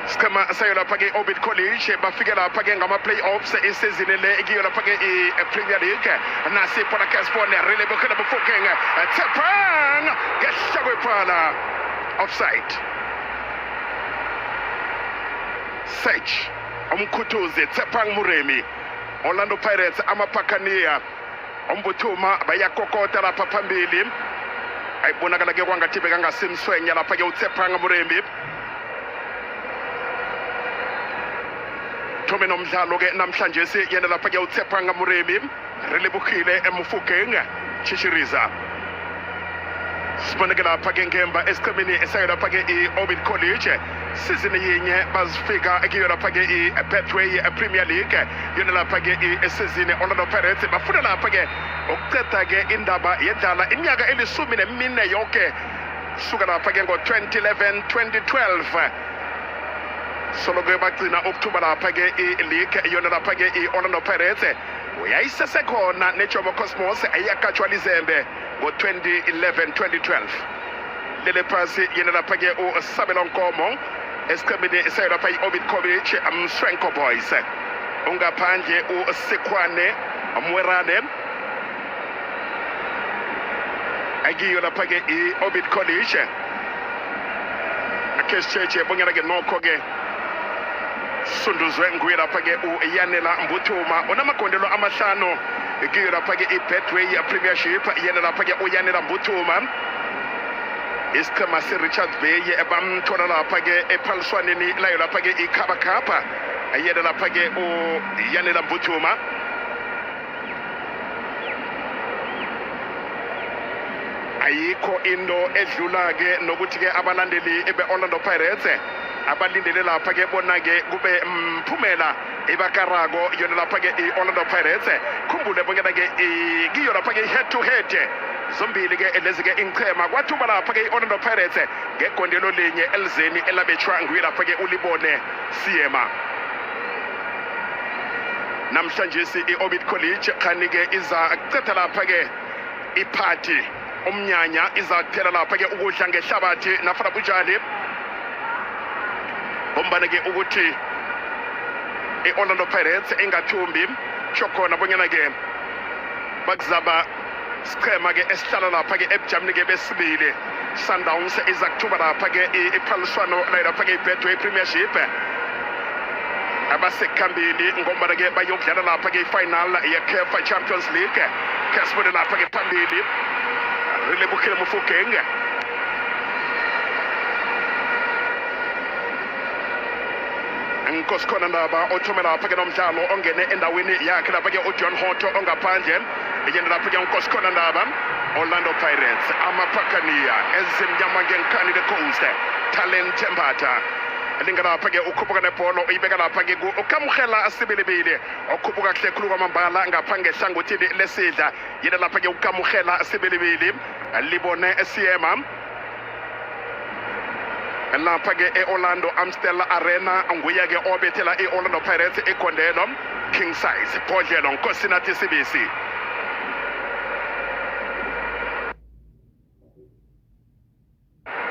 Skema sayo lapha ke Orbit College bafike lapha ke ngama playoffs isizini le ikiyo lapha ke Premier League nasi podcast for really bukela bufukeng Tepang ngeshakwe phala offside search umkhuthuzi Tepang Muremi Orlando Pirates amaphakaniya umbuthuma bayakokota lapha phambili ayibonakala ke kwangathi bekangasimswenya lapha ke uTepang Muremi Thome nomdlalo ke namhlanje yena lapha ke uTepang Muremi relebukile emufukeng Chishiriza Siboneke lapha ke ngemba esiqemeni esayo lapha ke iOrbit College season yinye bazifika kiyo lapha ke iBetway Premier League yona lapha ke isizini Orlando Pirates bafuna lapha ke ukuceda ke indaba yendlala iminyaka elisumi nemine yonke suka lapha ke ngo2011 2012 solo ke bagcina ukuthuba lapha ke ileague yona lapha ke iOrlando Pirates uyayisesekhona neJomo Cosmos ayakatshwa izembe ngo2011 2012 lele phasi yena lapha ke uSabelo Nkomo esiqemeni esayo lapha iOrbit College Mswenko Boys ungaphandle uSekwane Mwerane agiyo lapha ke iOrbit College akesheche bonyana ke nokho ke Sunduzwe nguye lapha ke uYanela Mbuthuma onamagondelo amahlanu ikiyo lapha ke iBetway Premiership yena lapha ke uYanela Mbuthuma isiqhema seRichards Bay ebamthola lapha ke ephaliswaneni layo lapha ke iKhaba Cup yena lapha ke uYanela Mbuthuma ayikho into edlula ke nokuthi ke abalandeli beOrlando Pirates abalindele lapha ke bona ke kube mphumela ebakarako yona lapha ke iOrlando Pirates khumbule bonyana ke kiyo lapha ke head to head zombili ke lezi ke inchema kwathuba lapha ke iOrlando Pirates ngegondelo linye elizeni elabetshwa nguye lapha ke ulibone Siema namhlanje iOrbit College khani ke iza kucetha lapha ke iparty umnyanya iza kuthela lapha ke ukudla ngehlabathi nafana butshali bombana ke ukuthi iOrlando Pirates engathumbi shokhona bonyana ke bakuzaba sichema ke esihlala lapha ke eBgermany ke besibili Sundowns izakuthuba lapha ke iphaliswano lapha ke iBetway Premiership abasekhambini ngombana ke bayokudlala lapha ke ifinal yeCAF Champions League kasibone lapha ke phambili relebukile mufukeng Nkosikhona Ndaba othumela lapha ke nomdlalo ongene endaweni yakhe lapha ke uJohn Hotto ongaphandle yena lapha ke Nkosikhona Ndaba Orlando Pirates amaphakaniya ezimnyama ngenkani the coast Talent Mbatha linga lapha ke ukhuphuka nebhola uyibeka lapha ke ukamkhela asibilibili okhuphuka kuhle khulu kwamambala ngapha ngehlangothini lesidla yena lapha ke ukamkhela asibilibili libone Siema lapha ke eOrlando Amstel Arena nguye ke obethela iOrlando Pirates egondelo king size Bodlelo Nkosinathi Sibisi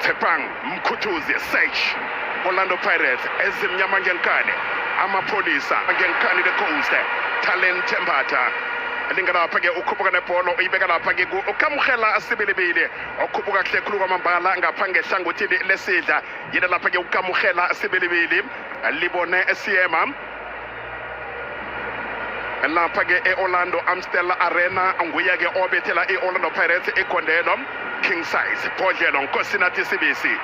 Tepang Mkhuthuzi search Orlando Pirates ezimnyama ngenkani amapolisa ngenkani the coast Talent Mbatha linga lapha ke ukhuphuka nebhola uyibeka lapha ke ukamkhela asibilibili okhuphuka kuhle khulu kwamambala ngapha ngehlangothini lesidla yena lapha ke ukamkhela asibilibili libone Siema lapha ke eOrlando Amstel Arena nguye ke obethela iOrlando Pirates egondelo king size Bodlelo Nkosinathi Sibisi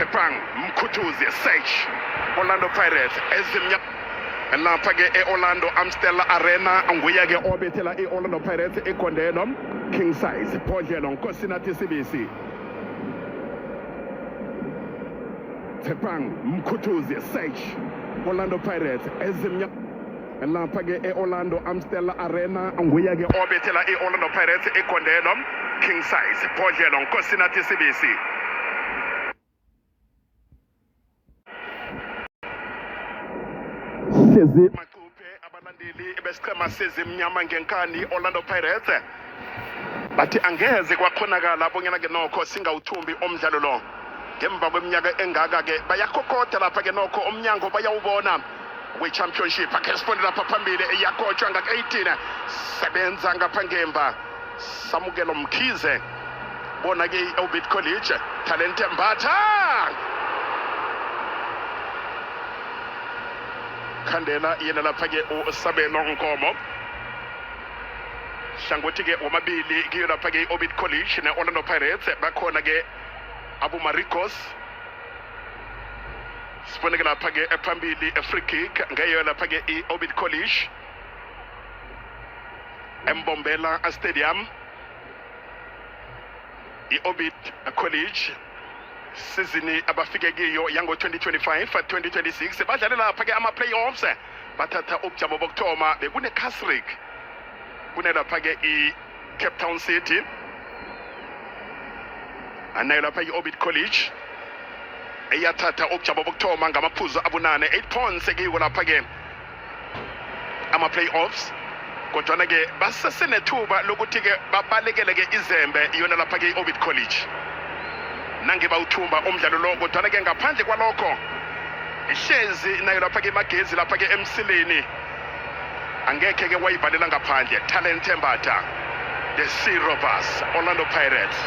Tepang Mkutuzi Sage Orlando Pirates ezimnya lapha-ke e-Orlando Amstel Arena nguye-ke obethela i-Orlando Pirates ikondeno King Size Phodlelo Nkosinathi Sibisi Tepang Mkutuzi Sage Orlando Pirates ezimnya lapha-ke e-Orlando Amstel Arena nguye-ke obethela i-Orlando Pirates ikondeno King Size Phodlelo Nkosinathi Sibisi Makupe abalandeli besiqhema sezimnyama ngenkani Orlando Pirates bathi angeze kwakhonakala bonyana-ke nokho singawuthumbi umdlalo lo ngemva kweminyaka engaka-ke bayakhokhoda lapha-ke nokho umnyango bayawubona we-championship akhe sifonde lapha phambili iyakotshwa ngaka-18 sebenza ngapha ngemva Samukelo Mkhize bona-ke i-Orbit College Talente Mbatha Khandela yena lapha-ke uSabelo Nkomo hlangothi-ke womabili kiyo lapha-ke i-Orbit College ne-Orlando Pirates bakhona-ke Abu Maricos sibone-ke lapha-ke phambili free kick ngeyo lapha-ke i-Orbit College eMbombela Stadium i-Orbit College sizini abafike kiyo yango 2025-2026 badlale lapha-ke ama-playoffs bathatha ubujamo bokuthoma bekune-Casrick kunelapha-ke i-Cape Town City anayo lapha i-Orbit College eyathatha ubujamo bokuthoma ngamaphuzu abunane 8 points kiwo lapha-ke ama-playoffs kodwana-ke basesenethuba lokuthi-ke babalekele-ke izembe iyona lapha-ke i-Orbit College nange bawuthumba umdlalo lo kodwana-ke ngaphandle kwalokho ihlezi nayo lapha-ke imagezi lapha-ke emsileni angekhe-ke wayivalela ngaphandle Talente Mbatha the Sea Robbers Orlando Pirates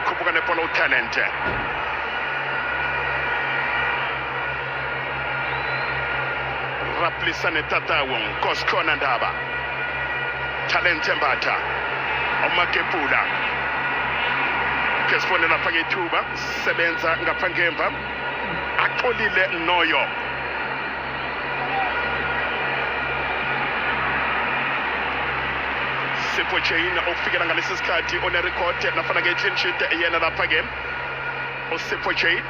khuphuka nepolo Talente Raplisane Tatawu Nkosi Ndaba Talente Mbatha uMakepula kesifone lapha-ke ithuba sebenza ngapha ngemva axolile Noyo Sipho Jane okufikela ngalesi sikhathi one-record nafana-ke clean sheet yena lapha-ke uSipho Jane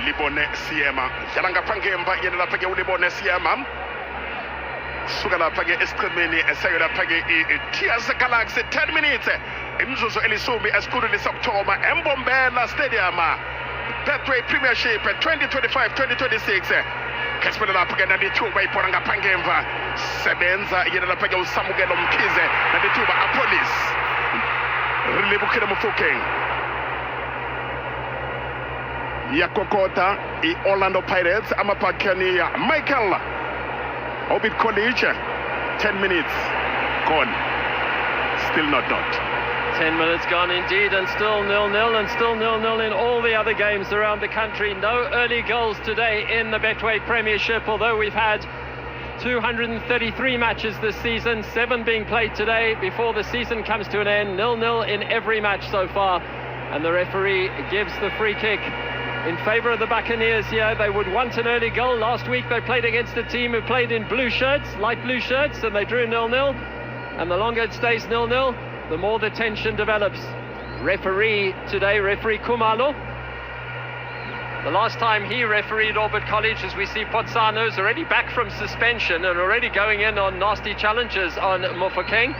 Libone Siema dlala ngapha ngemva yena lapha-ke uLibone Siema suka lapha-ke esiqhemeni esayo lapha-ke i-Tears Galaxy 10 minutes imzuzu elisumi esikhulwini sokuthoma eMbombela Stadium Betway Premiership 2025-2026 kesibona lapha-ke nalithuba ibhola ngapha ngemva sebenza yena lapha-ke uSamukelo Mkhize nalithuba apolice Relebukile Mofokeng yakokota i-Orlando Pirates amaBuccaneer Michael Orbit College 10 minutes gone still not dot 10 minutes gone indeed, and still 0-0, and still 0-0 in all the other games around the country. No early goals today in the Betway Premiership, although we've had 233 matches this season, 7 being played today before the season comes to an end. 0-0 in every match so far, and the referee gives the free kick in favour of the Buccaneers here. They would want an early goal. Last week they played against a team who played in blue shirts, light blue shirts, and they drew 0-0. And the longer it stays 0-0, the more the tension develops. Referee today, referee Kumalo. The last time he refereed Orbit College, as we see Potsano is already back from suspension and already going in on nasty challenges on Mofokeng.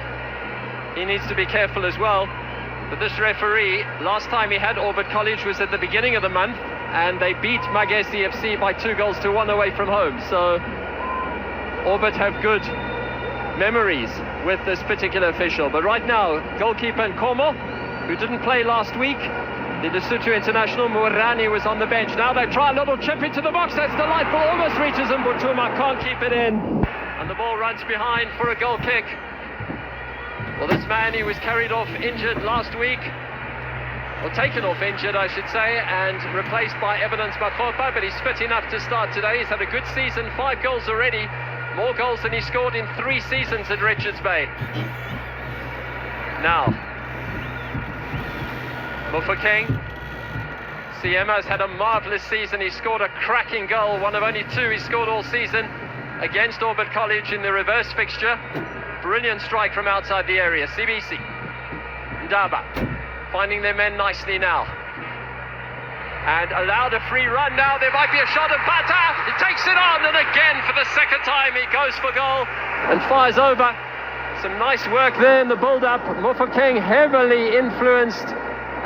He needs to be careful as well. But this referee, last time he had Orbit College was at the beginning of the month, and they beat Magesi FC by 2-1 away from home. So Orbit have good memories with this particular official. But right now, goalkeeper Nkomo, who didn't play last week, the Lesotho international Moerane was on the bench. Now they try a little chip into the box. That's delightful. Almost reaches Mbutuma, can't keep it in. And the ball runs behind for a goal kick. Well, this man, he was carried off injured last week, or taken off injured, I should say, and replaced by Evidence Makgopa, but he's fit enough to start today. He's had a good season, 5 goals already, more goals than he scored in 3 seasons at Richards Bay. Now, Mofokeng Siema has had a marvellous season. He scored a cracking goal, one of only two he scored all season against Orbit College in the reverse fixture. Brilliant strike from outside the area. CBC. Ndaba finding their men nicely now. And allowed a free run now. There might be a shot at Bata. He takes it on, and again for the second time he goes for goal and fires over. Some nice work there in the build-up. Mofokeng heavily influenced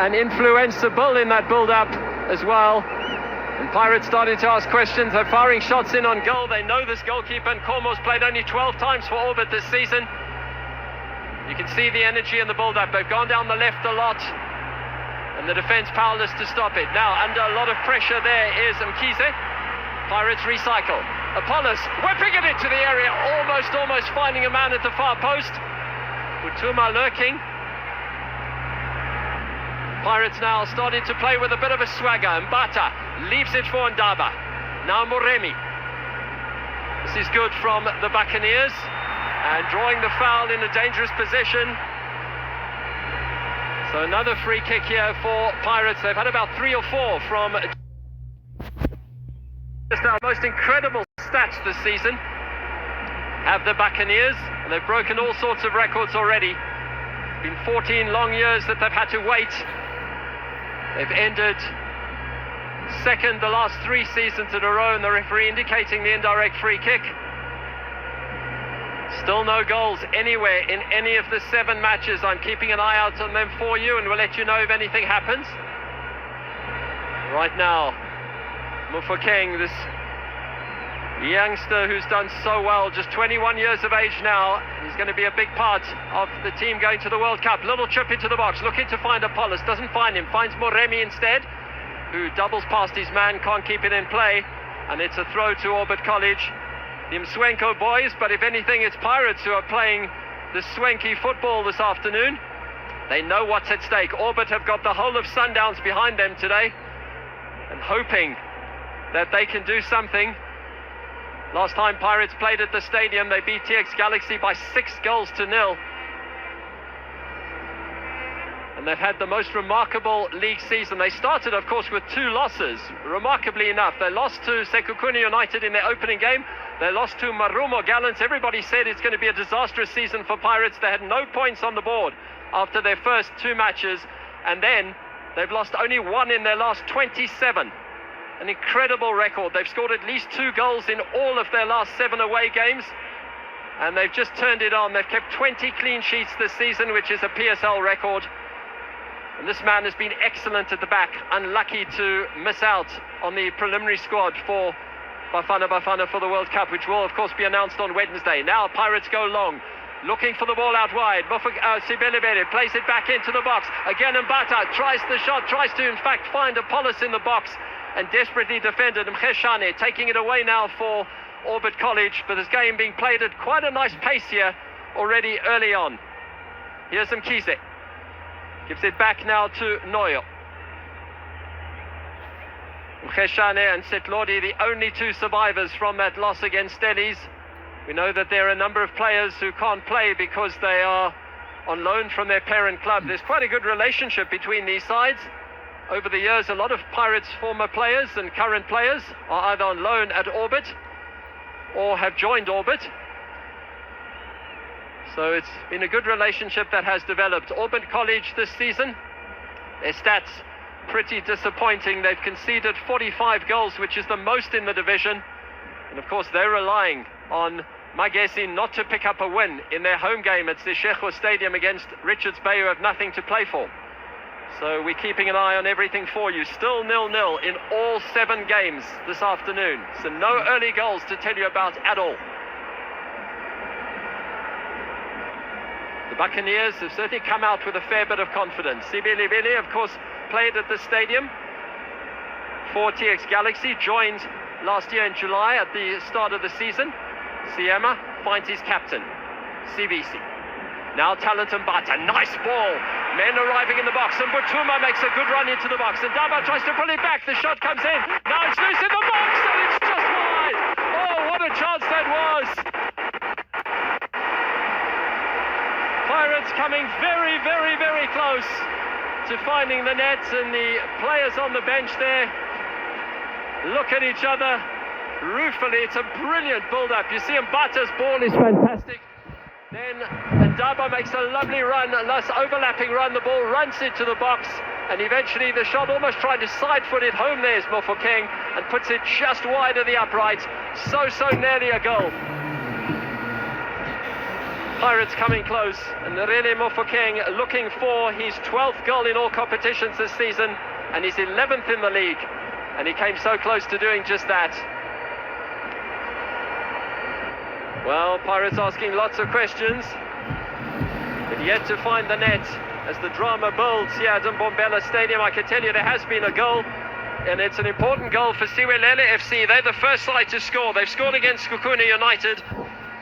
and influenceable in that build-up as well. And Pirates starting to ask questions. They're firing shots in on goal. They know this goalkeeper, and Cormo's played only 12 times for Orbit this season. You can see the energy in the build-up. They've gone down the left a lot, and the defence powerless to stop it. Now, under a lot of pressure there is Mkhize. Pirates recycle. Apollos whipping it into the area, almost finding a man at the far post. Utuma lurking. Pirates now starting to play with a bit of a swagger. Mbata leaves it for Ndaba. Now Moremi. This is good from the Buccaneers, and drawing the foul in a dangerous position. So another free kick here for Pirates. They've had about 3 or 4 from just our most incredible stats this season have the Buccaneers, and they've broken all sorts of records already. It's been 14 long years that they've had to wait. They've ended second the last 3 seasons in a row, and the referee indicating the indirect free kick. Still no goals anywhere in any of the 7 matches. I'm keeping an eye out on them for you, and we'll let you know if anything happens. Right now, Mofokeng, this youngster who's done so well, just 21 years of age now. He's going to be a big part of the team going to the World Cup. Little chip into the box, looking to find Apollos, doesn't find him, finds Moremi instead, who doubles past his man, can't keep it in play, and it's a throw to Orbit College. The Mswenko boys, but if anything, it's Pirates who are playing the swanky football this afternoon. They know what's at stake. Orbit have got the whole of Sundowns behind them today, and hoping that they can do something. Last time Pirates played at the stadium, they beat TX Galaxy by 6-0. And they've had the most remarkable league season. They started, of course, with 2 losses. Remarkably enough, they lost to Sekhukhune United in their opening game. They lost to Marumo Gallants. Everybody said it's going to be a disastrous season for Pirates. They had no points on the board after their first 2 matches. And then they've lost only 1 in their last 27. An incredible record. They've scored at least 2 goals in all of their last 7 away games, and they've just turned it on. They've kept 20 clean sheets this season, which is a PSL record. And this man has been excellent at the back. Unlucky to miss out on the preliminary squad for Bafana for the World Cup, which will of course be announced on Wednesday. Now Pirates go long, looking for the ball out wide. Sibelebele plays it back into the box. Again Mbata tries the shot, tries to in fact find Apollos in the box, and desperately defended. Mkheshane taking it away now for Orbit College, but this game being played at quite a nice pace here already early on. Here's Mkhize. Gives it back now to Noyo. Mkheshane and Setlodi, the only 2 survivors from that loss against Stellies. We know that there are a number of players who can't play because they are on loan from their parent club. There's quite a good relationship between these sides. Over the years, a lot of Pirates former players and current players are either on loan at Orbit or have joined Orbit. So it's been a good relationship that has developed. Orbit College this season, their stats pretty disappointing. They've conceded 45 goals, which is the most in the division. And of course, they're relying on Magesi not to pick up a win in their home game at Seshego Stadium against Richards Bay, who have nothing to play for. So we're keeping an eye on everything for you. Still 0-0 in all 7 games this afternoon. So no early goals to tell you about at all. The Buccaneers have certainly come out with a fair bit of confidence. Sibelebele, of course, played at the stadium for TX Galaxy, joined last year in July at the start of the season. Siema finds his captain, CBC. Now Talent Mbata, nice ball. Men arriving in the box, and Butuma makes a good run into the box, and Ndaba tries to pull it back. The shot comes in. Now it's loose in the box, and it's just wide. Oh, what a chance that was. Pirates coming very, very, very close. to finding the net, and the players on the bench there look at each other ruefully. It's a brilliant build-up. You see Mbata's ball is fantastic. Then Ndaba makes a lovely run, a nice overlapping run. The ball runs into the box, and eventually the shot almost trying to side-foot it home. There's Mofokeng and puts it just wide of the upright. So nearly a goal. Pirates coming close, and Relé Mofokeng looking for his 12th goal in all competitions this season, and his 11th in the league. And he came so close to doing just that. Well, Pirates asking lots of questions, but yet to find the net as the drama builds here at Mbombela Stadium. I can tell you there has been a goal, and it's an important goal for Siwelele FC. They're the first side to score. They've scored against Sekhukhune United.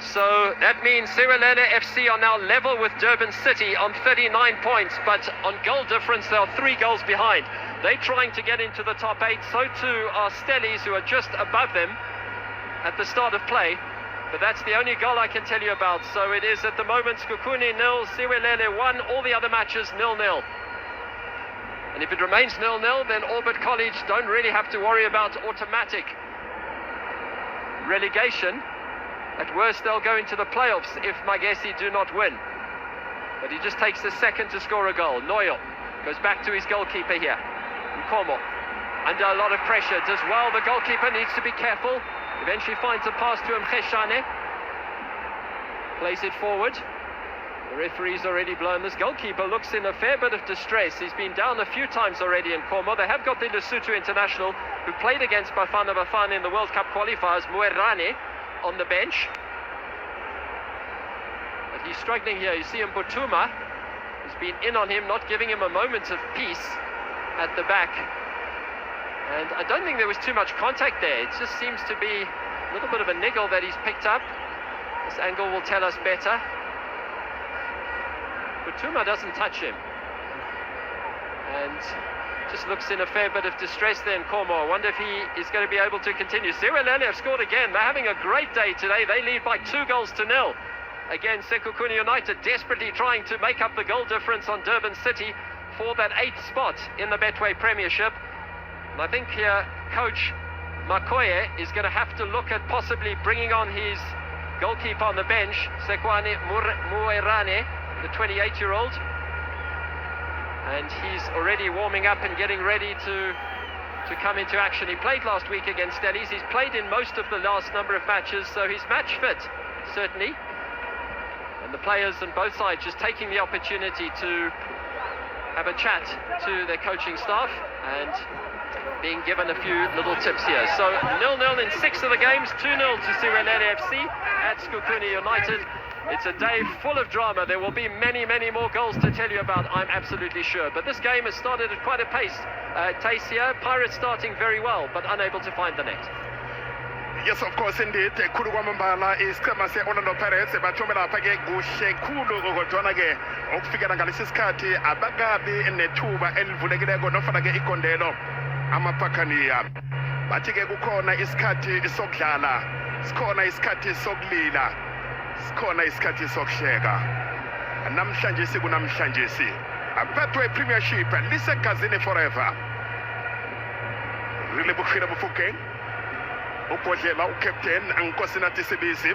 So that means Siwelele FC are now level with Durban City on 39 points, but on goal difference they are 3 goals behind. They're trying to get into the top 8, so too are Stellies, who are just above them at the start of play. But that's the only goal I can tell you about. So it is at the moment Sekhukhune 0, Siwelele 1, all the other matches 0-0. And if it remains 0-0, then Orbit College don't really have to worry about automatic relegation. At worst, they'll go into the playoffs if Magesi do not win. But he just takes the second to score a goal. Noyo goes back to his goalkeeper here. Nkomo, under a lot of pressure, does well. The goalkeeper needs to be careful. Eventually finds a pass to Mkheshane. Plays it forward. The referee's already blown. This goalkeeper looks in a fair bit of distress. He's been down a few times already in Nkomo. They have got the Lesotho international who played against Bafana Bafana in the World Cup qualifiers, Moerane, on the bench. But he's struggling here. You see Mbutuma has been in on him, not giving him a moment of peace at the back. And I don't think there was too much contact there. It just seems to be a little bit of a niggle that he's picked up. This angle will tell us better. Mbutuma doesn't touch him. And just looks in a fair bit of distress there in Nkomo. I wonder if he is going to be able to continue. Siwelele have scored again. They're having a great day today. They lead by 2-0. Again, Sekhukhune United desperately trying to make up the goal difference on Durban City for that 8th spot in the Betway Premiership. And I think here Coach Makoye is going to have to look at possibly bringing on his goalkeeper on the bench, Sekwane Moerane, the 28-year-old. And he's already warming up and getting ready to come into action. He played last week against Stellies. He's played in most of the last number of matches, so he's match fit, certainly. And the players on both sides just taking the opportunity to have a chat to their coaching staff and being given a few little tips here. So 0-0 in 6 of the games, 2-0 to Siwelele FC at Sekhukhune United. It's a day full of drama. There will be many more goals to tell you about, I'm absolutely sure. But this game has started at quite a pace here. Pirates starting very well, but unable to find the net. Yes, of course, indeed. Khulu kwamambala isiqhema se-Orlando Pirates bathumela phake kuhle khulu kodwana-ke okufikela ngalesi sikhathi abakabi nethuba elivulekileko nofana-ke igondelo amaphakaniya. Bathi-ke kukhona isikhathi sokudlala, sikhona isikhathi sokulila, sikhona isikhathi sokuhleka. Namhlanje sikunamhlanje Betway Premiership lisegazini forever. Really bukhina Mofokeng, ubhodlela ucaptain Nkosinathi Sibisi,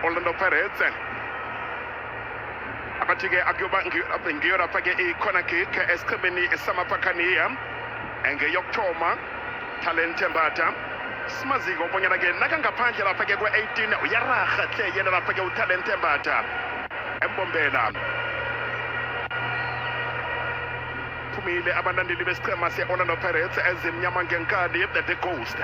Orlando Pirates. Abathi-ke akuyoba ngiyona phake i-corner kick esiqhemeni samaphakaniya engeyokuthoma Talente Mbata. Simaziko bonyana-ke nakangaphandle lapha-ke kwe-18 uyaraha hle yena lapha-ke uTalente Mbata eMbombela. Phumile abalandeli besiqhema se-Orlando Pirates ezimnyama ngenkadi the Ghost.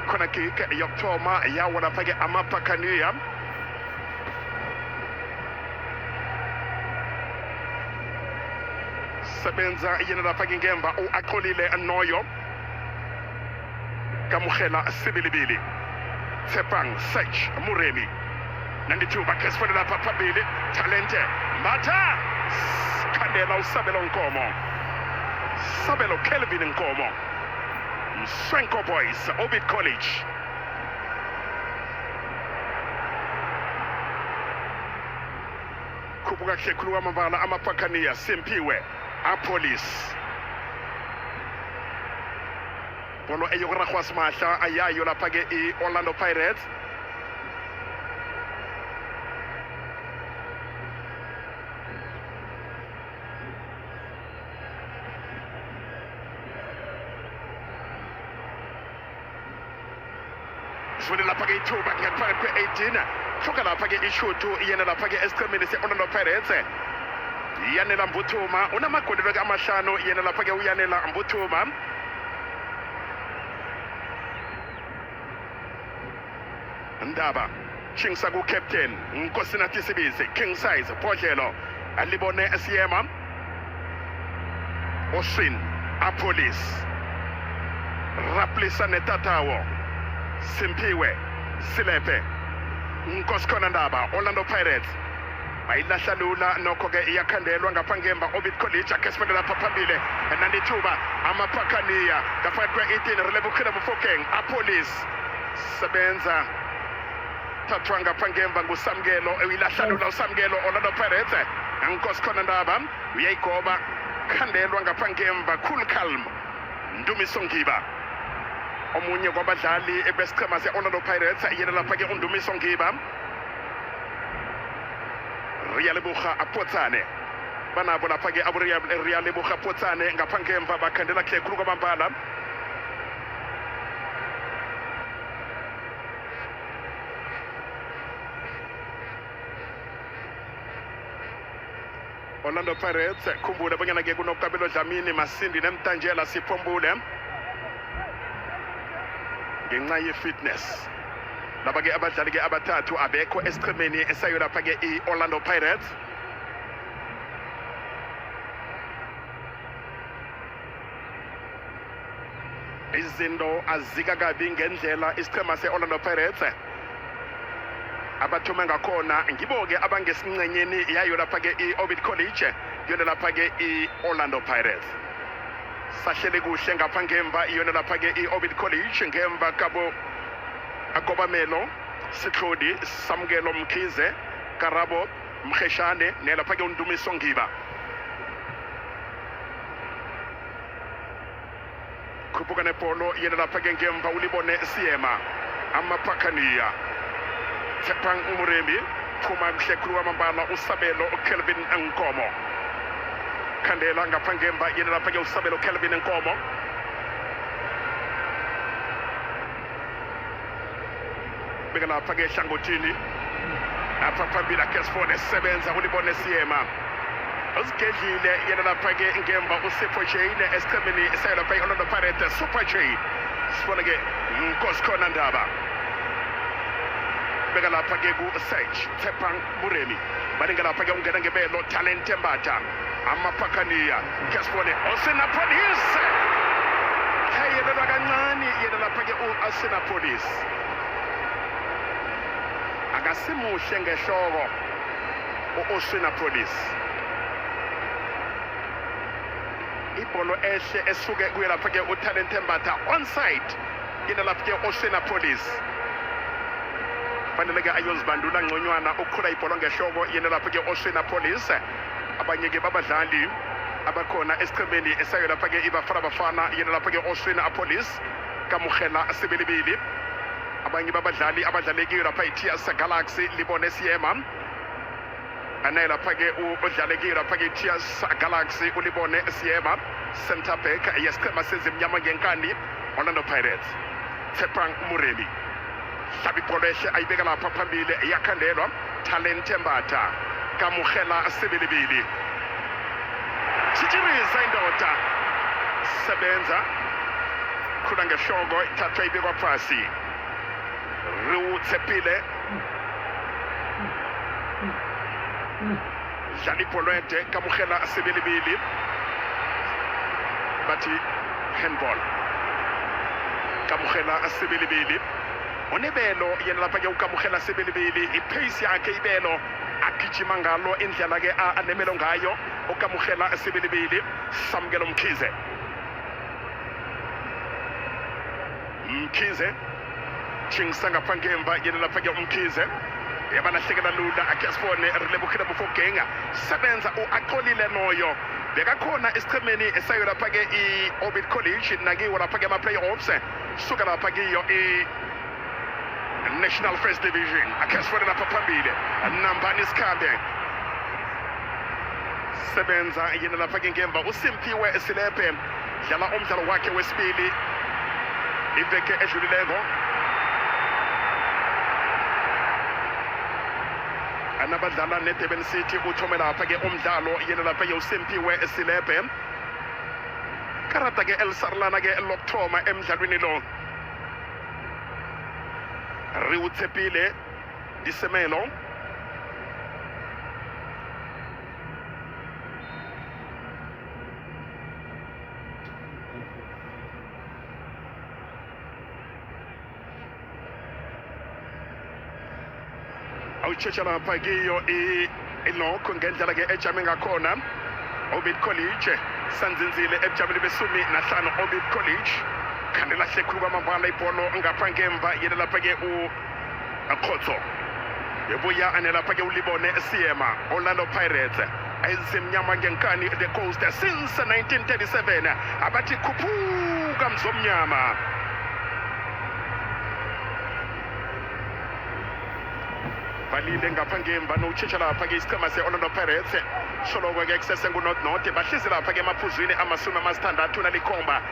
Corner kick yokuthoma yawo lapha-ke amaphakaniya. Sebenza yena lapha-ke ngemva uAxolile Noyo. Kamugela Sibilibili, Tshepang Search Muremi, 92 bakesifuna lapha phambili Talente Mbata, Kandela uSabelo Nkomo, Sabelo Kelvin Nkomo, Mswenko Boys, Orbit College. khuphuka kuhle khulu kwamambala amaphakaniya Simpiwe apolice bolo eyokuragwa simahla ayayo lapha ke i-Orlando Pirates Shwele lapha ke ithuba ngaphakathi kwe-18 hluka lapha ke ishutu yena lapha ke esiqhemeni se-Orlando Pirates Yanela Mbuthuma unamagondelo amahlanu yena lapha ke uyanela Mbuthuma Ndaba Chingsa ku captain Nkosinathi Sibizi King Size Podlelo alibone Siyema Oshin apolice Raplisa Netatawo Simpiwe Silepe Nkoskona Ndaba Orlando Pirates bayilahla lula nokho ke iyakhandelwa ngaphangemba Orbit College akesifundela phaphambili nandithuba amaphakaniya ngaphansi kwe-18 Relebokhela Mofokeng apolice sebenza thathwa ngaphangemba nguSamkelo uyilahla lula uSamkelo Orlando Pirates Nkoskona Ndaba uyayigoba khandelwa ngaphangemba Cool Calm Ndumiso Ngiba omunye kwabadlali besichema se-Orlando Pirates yena lapha ke uNdumiso Ngiba Riyaleboga Apotsane banabo lapha ke Riyaleboga Apotsane ngaphangemva bakhandela kuhle khulu kwamambala Orlando Pirates khumbula bonyana ke kunokabelo Dlamini Masindi neMtanjela Siphombule ngenxa ye-fitness laba ke abadlali ke abathathu abekho esiqhemeni esayo lapha ke i-Orlando Pirates izinto azika kabi ngendlela isiqhema se-Orlando Pirates abathume ngakhona ngibo ke abangesincenyeni yayo lapha ke i-Orbit College yona lapha ke i-Orlando Pirates sahlele kuhle ngapha ngemva iyona lapha ke i-Orbit College ngemva kabo Akobamelo Sitlodi Samkelo Mkhize Karabo Mkheshane nelapha ke uNdumiso Ngiba khuphuka nepolo yena lapha ke ngemva ulibone Siyema amaphakaniya Tshepang Murembi phuma kuhle khulu kwamambala uSabelo Kelvin Nkomo khandela ngapha ngemva yena lapha ke uSabelo Kelvin Nkomo beka lapha ke hlangothini lapha phambili akesifone sebenza ulibone Siyema usigedlile yena lapha ke ngemva uSipho Jane esiqhemeni esayo lapha i-Orlando Pirates Super Jane sifona ke Nkoskona Ndaba beka lapha ke ku-Sage Tshepang Muremi baninga lapha ke ungena ngebelo Talent Mbatha amaphakaniya kesifone Osinapolis hayelelwa kancane yena lapha ke u-Osinapolis akasimuhle ngehloko u-Osinapolis ibholo ehle esuke kuye lapha ke uTalent Mbatha onside yena lapha ke Osinapolis fanele ke ayozibandula ngconywana ukukhula ibholo ngehloko yena lapha ke Osinapolis abanye ke babadlali abakhona esiqhemeni esayo lapha ke Bafana yena lapha ke Osinapolis Kamukhela Sebelebili abanye babadlali abadlalekiyo lapha iTS Galaxy libone Siyema anaye lapha ke udlalekiyo lapha ke iTS Galaxy ulibone Siyema center back yesiqhema sezimnyama ngenkani Orlando Pirates Tshepang Muremi hlabi ibholo ehle ayibeka lapha phambili yakhandelwa Talent Mbatha Kamukhela Sebelebili Chijiriza indoda sebenza khula ngehloko ithathwa ibekwa phasi Rutsepile Jani Polente Kamukhela Sebelebili Bati handball Kamukhela Sebelebili onebelo yena lapha ke uKamukhela Sebelebili ipace yakhe ibelo agijima ngalo indlela ke anemelo ngayo uKamukhela Sebelebili Samkelo Mkhize Chingsa ngapha ngemva yena lapha ke uMkhize yabalahlekela lula akesifone rilebukile bufokeng sebenza uAxolile Noyo bekakhona esichemeni esayo lapha ke iOrbit College nakiwo lapha ke ama-playoffs suka lapha kiyo National First Division akesifone lapha phambili Nambani Sikhambe sebenza yena lapha ke ngemva uSimphiwe Silepe dlala umdlalo wakhe wesibili iveke edlulileko anabadlala neDurban City uthome lapha ke umdlalo yena lapha ke uSimphiwe Silepe karata ke elisarlana ke lokthoma emdlalweni lo Riutsepile Disemelo awuchecha lapha kiyo ilokho ngendlela ke ejame ngakhona Orbit College sanzinzile ebujameni besumi nahlanu Orbit College kanti lahle khulu kwamambala ibholo ngapha ngemva yena lapha ke uAkhotso yebuya anelapha ke ulibone Siema Orlando Pirates ayizimnyama ngenkani the coast since 1937 abathi khuphuka mzomnyama balile ngapha ngemva nokutshintsha lapha ke isichema se-Orlando Pirates sholoko ke kusese ngunot bahlizi lapha ke emaphuzwini amasumi amasithandathu nalikhomba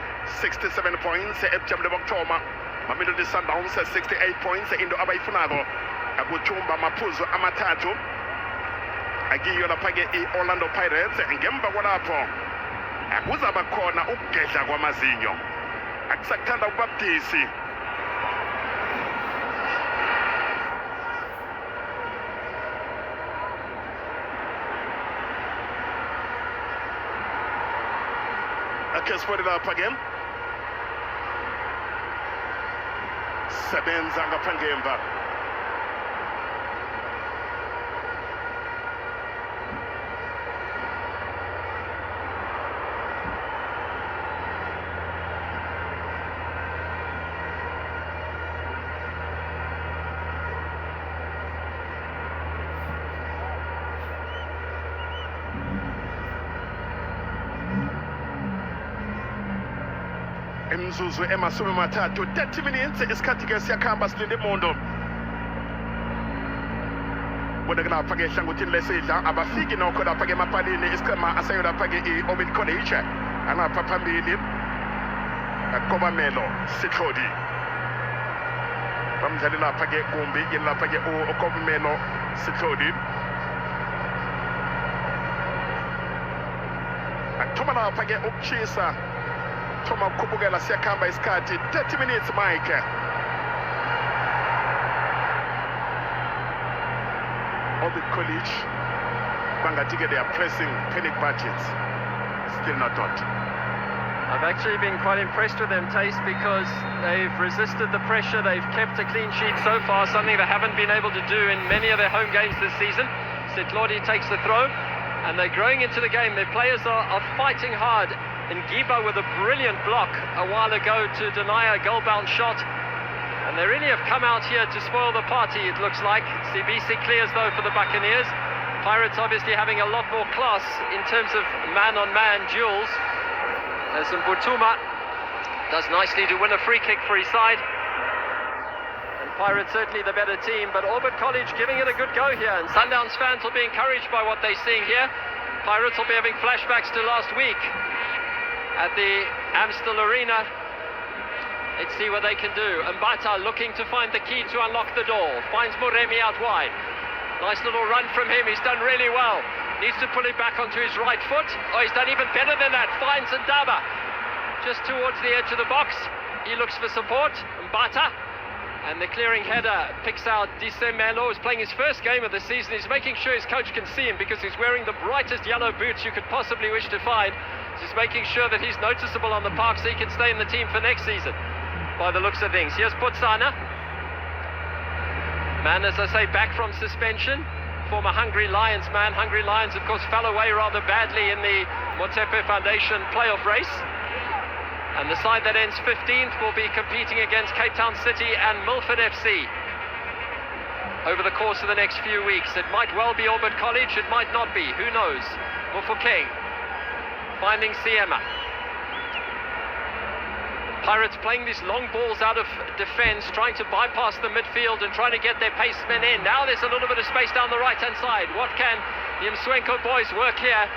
67 points ebujameni bokuthoma Mamelodi Sundowns 68 points into abayifunako akuthumba amaphuzu amathathu akiyo lapha ke i-Orlando Pirates ngemva kwalapho akuzaba khona ukugedla kwamazinyo akusakuthanda ukubabudisi akesifone lapha ke sebenza ngapha ngemva imzuzu emasumi amathathu 30 minutes isikhathi ke siyakhamba silinde imondo bonke lapha ke ehlangothini lesidla abafiki nokho lapha ke emapalini isichema asayo lapha ke iOrbit College alapha phambili Akobamelo Sihlodi bamdlali lapha ke kumbi yena lapha ke uKobamelo Sihlodi athoma lapha ke ukuchisa thoma ukukhubukela siyakhamba isikhathi 30 minutes Mike Orbit College bangathi ke they are pressing panic budgets still not done. I've actually been quite impressed with them, Taste, because they've resisted the pressure. They've kept a clean sheet so far, something they haven't been able to do in many of their home games this season. Sihlodi takes the throw and they're growing into the game. Their players are fighting hard. And Giba with a brilliant block a while ago to deny a goal-bound shot. And they really have come out here to spoil the party, it looks like. CBC clears, though, for the Buccaneers. Pirates obviously having a lot more class in terms of man-on-man duels. As Mbutuma does nicely to win a free kick for his side. And Pirates certainly the better team, but Orbit College giving it a good go here. And Sundowns fans will be encouraged by what they're seeing here. Pirates will be having flashbacks to last week at the Amstel Arena. Let's see what they can do. Mbata looking to find the key to unlock the door. Finds Moremi out wide. Nice little run from him. He's done really well. Needs to pull it back onto his right foot. Oh, he's done even better than that. Finds Ndaba just towards the edge of the box. He looks for support. Mbata. And the clearing header picks out Disemelo, who's playing his first game of the season. He's making sure his coach can see him because he's wearing the brightest yellow boots you could possibly wish to find. Just making sure that he's noticeable on the park so he can stay in the team for next season, by the looks of things. Here's Putsana. Man, as I say, back from suspension. Former Hungry Lions man. Hungry Lions, of course, fell away rather badly in the Motsepe Foundation playoff race. And the side that ends 15th will be competing against Cape Town City and Milford FC. over the course of the next few weeks. It might well be Orbit College, it might not be, who knows. Mofokeng finding Siema. Pirates playing these long balls out of defense, trying to bypass the midfield and trying to get their pacemen in. Now there's a little bit of space down the right-hand side. What can the Mswenko boys work here?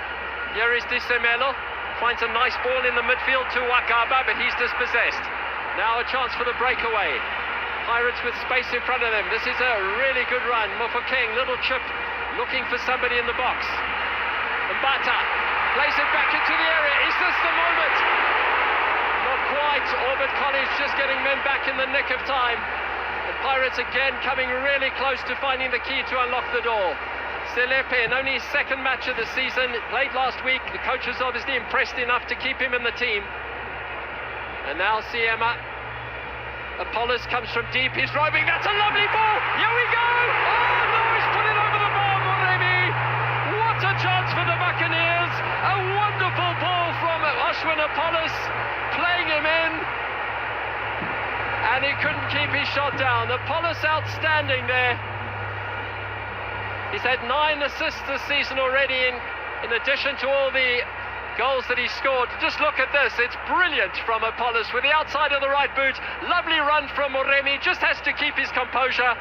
Here is Disemelo, finds a nice ball in the midfield to Wakaba, but he's dispossessed. Now a chance for the breakaway. Pirates with space in front of them. This is a really good run. Mofokeng, little chip, looking for somebody in the box. Mbata plays it back into the area. Is this the moment? Not quite. Orbit College just getting men back in the nick of time. The Pirates again coming really close to finding the key to unlock the door. Selepe, in only his second match of the season, played last week. The coach was obviously impressed enough to keep him in the team. And now Siema. Apollos comes from deep, he's driving, that's a lovely ball! Here we go! Oh no, he's put it over the bar, Moremi! What a chance for the Buccaneers! A wonderful ball from Ashwin Apollos, playing him in. And he couldn't keep his shot down. Apollos outstanding there. He's had 9 assists this season already in addition to all the goals that he scored. Just look at this, it's brilliant from Apollos with the outside of the right boot. Lovely run from Moremi, just has to keep his composure.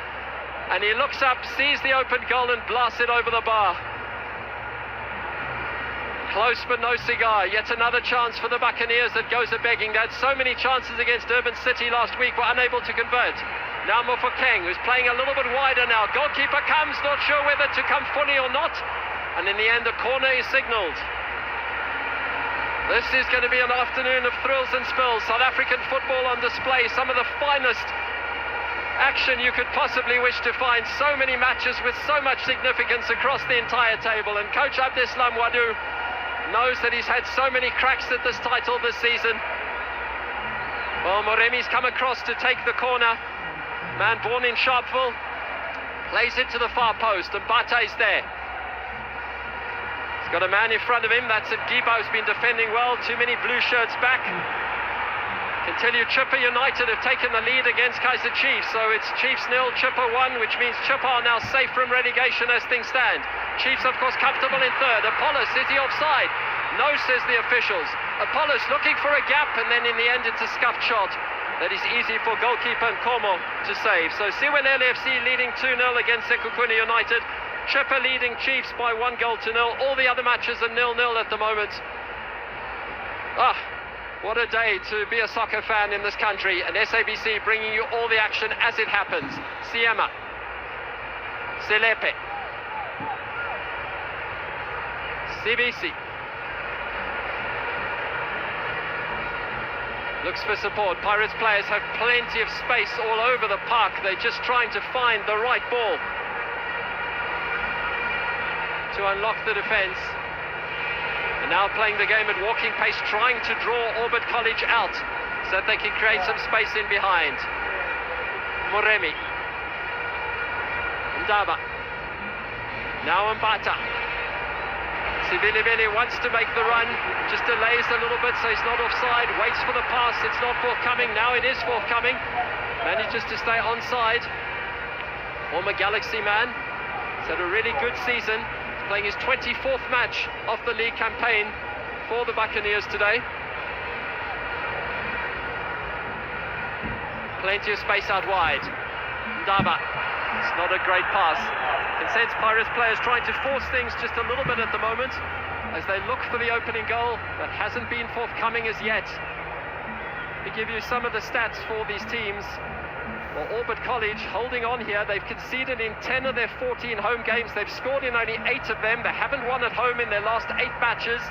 And he looks up, sees the open goal and blasts it over the bar. Close but no cigar. Yet another chance for the Buccaneers that goes a-begging. They had so many chances against Durban City last week, were unable to convert. Now Mofokeng, who's playing a little bit wider now. Goalkeeper comes, not sure whether to come fully or not. And in the end, a corner is signalled. This is going to be an afternoon of thrills and spills. South African football on display. Some of the finest action you could possibly wish to find. So many matches with so much significance across the entire table. And Coach Abdeslam Wadu knows that he's had so many cracks at this title this season. Well, Moremi's come across to take the corner. Man born in Sharpeville. Plays it to the far post. And Mbata's there. He's got a man in front of him, that's it. Gibo's been defending well, too many blue shirts back. Can tell you Chippa United have taken the lead against Kaizer Chiefs, so it's Chiefs 0, Chippa 1, which means Chippa are now safe from relegation as things stand. Chiefs, of course, comfortable in third. Apollos, is he offside? No, says the officials. Apollos looking for a gap, and then in the end it's a scuffed shot. That is easy for goalkeeper Nkomo to save. So Siwelele FC leading 2-0 against Sekhukhune United. Chippa leading Chiefs by 1-0. All the other matches are 0-0 at the moment. What a day to be a soccer fan in this country. And SABC bringing you all the action as it happens. Siema. Selepe. CBC. Looks for support. Pirates players have plenty of space all over the park. They're just trying to find the right ball to unlock the defense. And now playing the game at walking pace, trying to draw Orbit College out so that they can create some space in behind. Moremi. Ndaba. Now Mbata. Sibilibili wants to make the run, just delays a little bit so he's not offside, waits for the pass, it's not forthcoming, now it is forthcoming. Manages to stay onside. Former Galaxy man, he's had a really good season. Playing his 24th match of the league campaign for the Buccaneers today. Plenty of space out wide. Ndaba, it's not a great pass. Can sense Pirates players trying to force things just a little bit at the moment as they look for the opening goal that hasn't been forthcoming as yet. To give you some of the stats for these teams. Well, Orbit College holding on here. They've conceded in 10 of their 14 home games. They've scored in only 8 of them. They haven't won at home in their last 8 matches.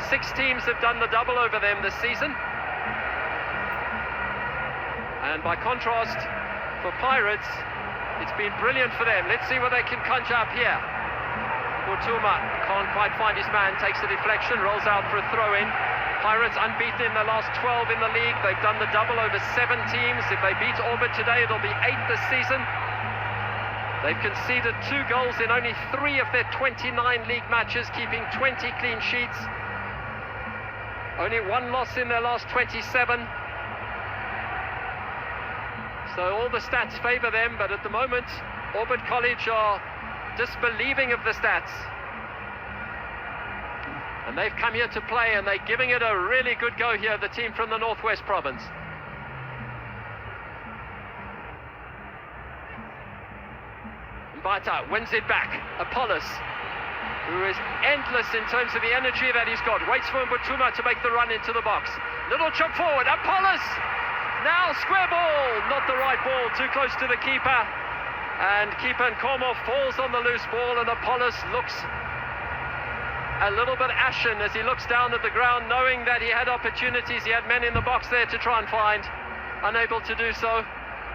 6 teams have done the double over them this season. And by contrast, for Pirates, it's been brilliant for them. Let's see what they can conjure up here. Fortuma can't quite find his man, takes the deflection, rolls out for a throw-in. Pirates unbeaten in the last 12 in the league. They've done the double over 7 teams. If they beat Orbit today, it'll be 8 this season. They've conceded 2 goals in only 3 of their 29 league matches, keeping 20 clean sheets. Only 1 loss in their last 27. So all the stats favour them, but at the moment, Orbit College are disbelieving of the stats. And they've come here to play, and they're giving it a really good go here, the team from the Northwest Province. Mbata wins it back. Apollos, who is endless in terms of the energy that he's got, waits for Mbutuma to make the run into the box. Little chop forward, Apollos! Now square ball, not the right ball, too close to the keeper. And keeper Nkomo falls on the loose ball, and Apollos looks a little bit ashen as he looks down at the ground, knowing that he had opportunities, he had men in the box there to try and find, unable to do so.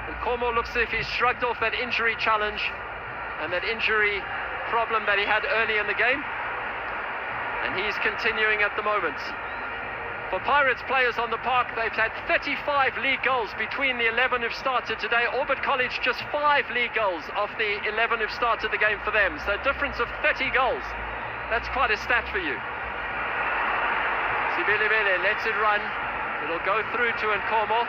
Nkomo looks as if he's shrugged off that injury challenge and that injury problem that he had early in the game, and he's continuing at the moment. For Pirates players on the park, they've had 35 league goals between the 11 who've started today. Orbit College just 5 league goals off the 11 who've started the game for them, so a difference of 30 goals. That's quite a stat for you. Sibilibele lets it run. It'll go through to Nkomo.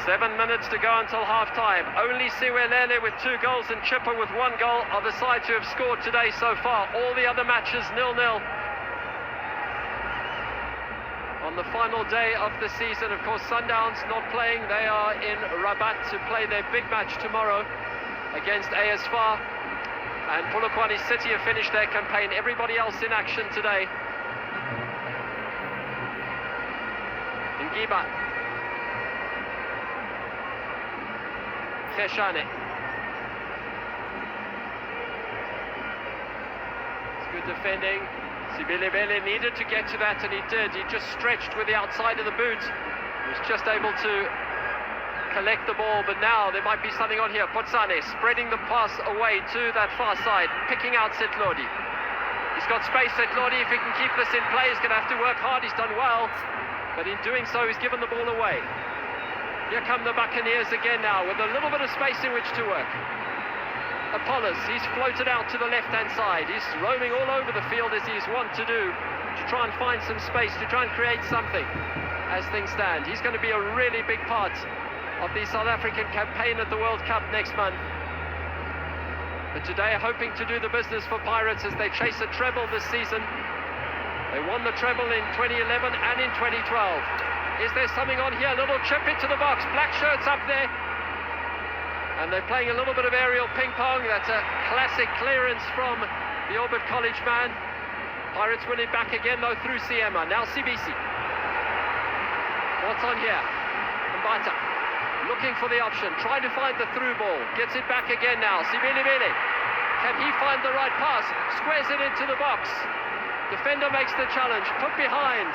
7 minutes to go until half-time. Only Siwelele with 2 goals and Chipper with 1 goal are the sides who have scored today so far. All the other matches 0-0. On the final day of the season, of course, Sundowns not playing. They are in Rabat to play their big match tomorrow against AS FAR. And Polokwane City have finished their campaign. Everybody else in action today. Ngiba. Kheshane. It's good defending. Sibilibele needed to get to that, and he did. He just stretched with the outside of the boot. He was just able to collect the ball, but now there might be something on here. Potsane spreading the pass away to that far side, picking out Setlodi. He's got space, Setlodi. If he can keep this in play, he's going to have to work hard. He's done well, but in doing so, he's given the ball away. Here come the Buccaneers again now, with a little bit of space in which to work. Apollos, he's floated out to the left-hand side. He's roaming all over the field as he's wont to do, to try and find some space, to try and create something as things stand. He's going to be a really big part of the South African campaign at the World Cup next month. But today, hoping to do the business for Pirates as they chase a treble this season. They won the treble in 2011 and in 2012. Is there something on here? A little chip into the box. Black shirts up there. And they're playing a little bit of aerial ping pong. That's a classic clearance from the Orbit College man. Pirates win it back again, though, through Siema. Now CBC. What's on here? Mbata looking for the option, trying to find the through ball. Gets it back again now. Sibilibele. Can he find the right pass? Squares it into the box. Defender makes the challenge. Put behind.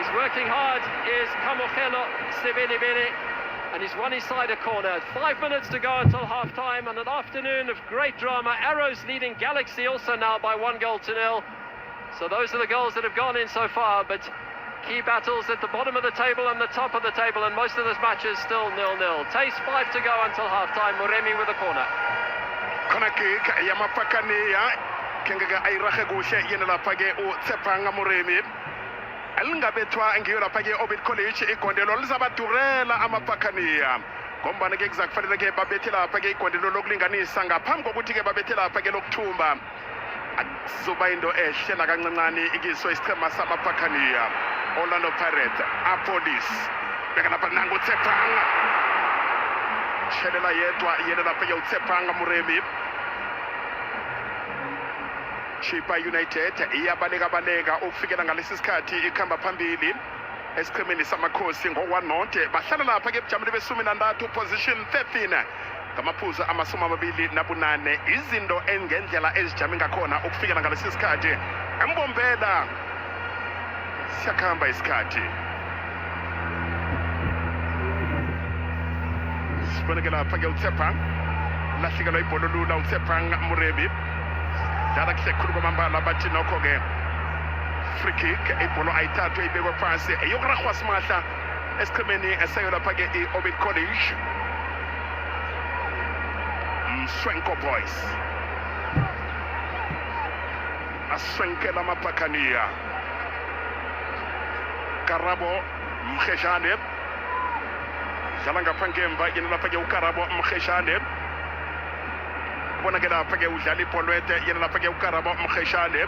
He's working hard, is Kamogelo Sibilibele, and he's won his side a corner. 5 minutes to go until half-time, and an afternoon of great drama. Arrows leading Galaxy also now by 1-0. So those are the goals that have gone in so far, but key battles at the bottom of the table and the top of the table, and most of this match is still 0-0. Taste 5 to go until half-time. Moremi with a corner. Konakik Yamapakania, Kenga Irake Gushe, Yenapage, or Tsepanga Moremi. Alingabetwa ngiyo page Orbit College ikondelo lizabaturela amapakania ngombana ke kuzakufanele ke babethela page ikondelo lokulinganisa ngaphambi kokuthi ke babethela page lokuthumba akuzoba into ehle nakancancane ikiso isichema samapakania. Orlando Pirates Police bekana panango Tsepanga shelela yedwa yena page uTsepanga Muremi. Chipa United iyabaleka ukufikela ngalesi sikhathi ikhamba phambili esiqhemeni samakhosi ngo-1-0. Bahlala lapha ke ebujameni be-13 position 13 ngamaphuzu ama-28. Izinto engendlela ezijame ngakhona ukufikela ngalesi sikhathi embombela siyakhamba isikhathi. Siboneke lapha ke uTsepang lahlikelwa ibhola lula uTsepang Murebi. Dala kusekhulu kwamambala bathi nokho ke free kick ibhola ayithathu ibekwe phansi eyokuragwa simahla esiqhemeni eseyo lapha ke iOrbit College. Mswenko boys aswenkela amapakania. Karabo Mkheshane dlala ngapha ngemva yena lapha-ke ukarabo mkheshane bona-ke lapha-ke udlala ibholwete yena lapha-ke ukarabo mkheshane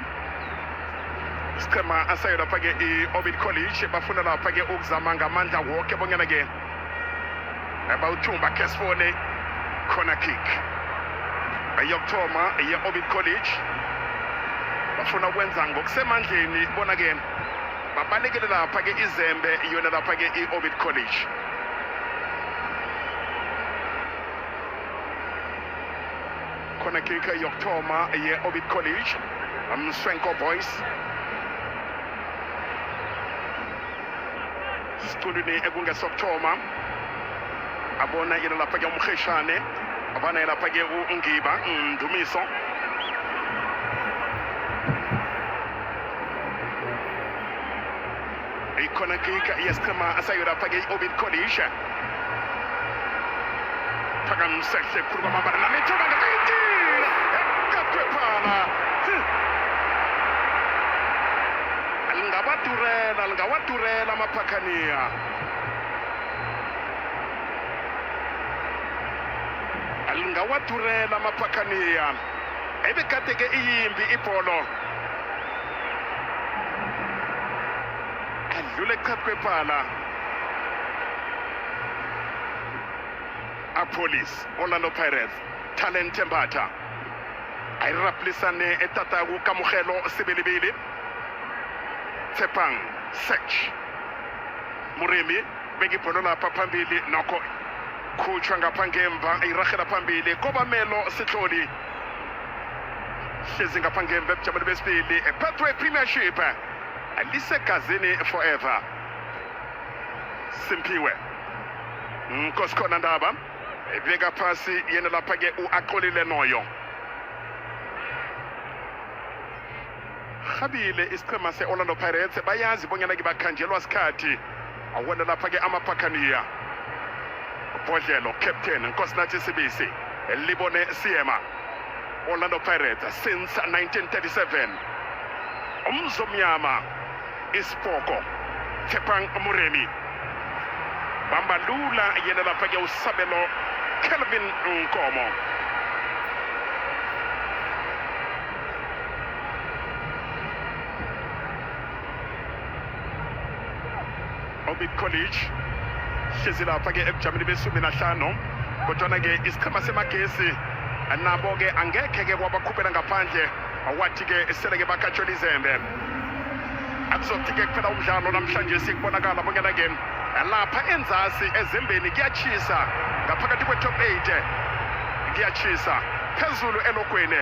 isichema asayo lapha-ke i-Orbit College bafuna lapha-ke ukuzama ngamandla wonke bonyana-ke bawuthumba khe sifone corner kick yokuthoma ye-Orbit College bafuna ukwenza ngokusemandleni bona-ke babalekele lapha-ke izembe yona lapha-ke i-Orbit College. Corner kick yokuthoma ye-Orbit College Mswenko Boys siculweni ekungesokuthoma abona yena lapha-ke umkheshane abana yena lapha-ke ungiba Ndumiso i-corner kick yesichema asayo lapha-ke i-Orbit College phakamsehle khuluma mabara namithuba ngakayithile ekatwephala lingawadurela amaphakaniya lingawadurela amaphakaniya ebekade-ke iyimbi ibholo adlule ekatwephala Police Orlando Pirates Talent Mbatha ayiraplisane etataku kamogelo sebelebele Tsepang Search Muremi beki ibhola lapha phambili nokho khutshwa ngapha ngemva ayiragela phambili Kobamelo Sihloli hlezi ngapha ngemva ebujameni besibili Pathway Premiership alisegazini forever Simpiwe Nkosikhona Ndaba beka phasi yena lapha-ke u-Axolile Noyo habile isichema se-Orlando Pirates bayazi bonyana-ke bakhanjelwa sikhathi awona lapha-ke amaphakaniya Bodlelo captain Nkosinathi Sibisi Libone Siema Orlando Pirates since 1937 umzomnyama Isipoko Tepang Muremi bambalula yena lapha-ke uSabelo Kelvin Nkomo Orbit College hlezi lapha-ke ebujameni be-15 kodwana-ke isichema semagesi nabo-ke angekhe-ke kwabakhuphela ngaphandle wathi-ke sele-ke bakhatshwela izembe akuzothi-ke kuphela umdlalo namhlanje sikubonakala bonyana-ke lapha enzasi ezembeni kuyachisa ngaphakathi kwe-top 8 kuyachisa phezulu elogweni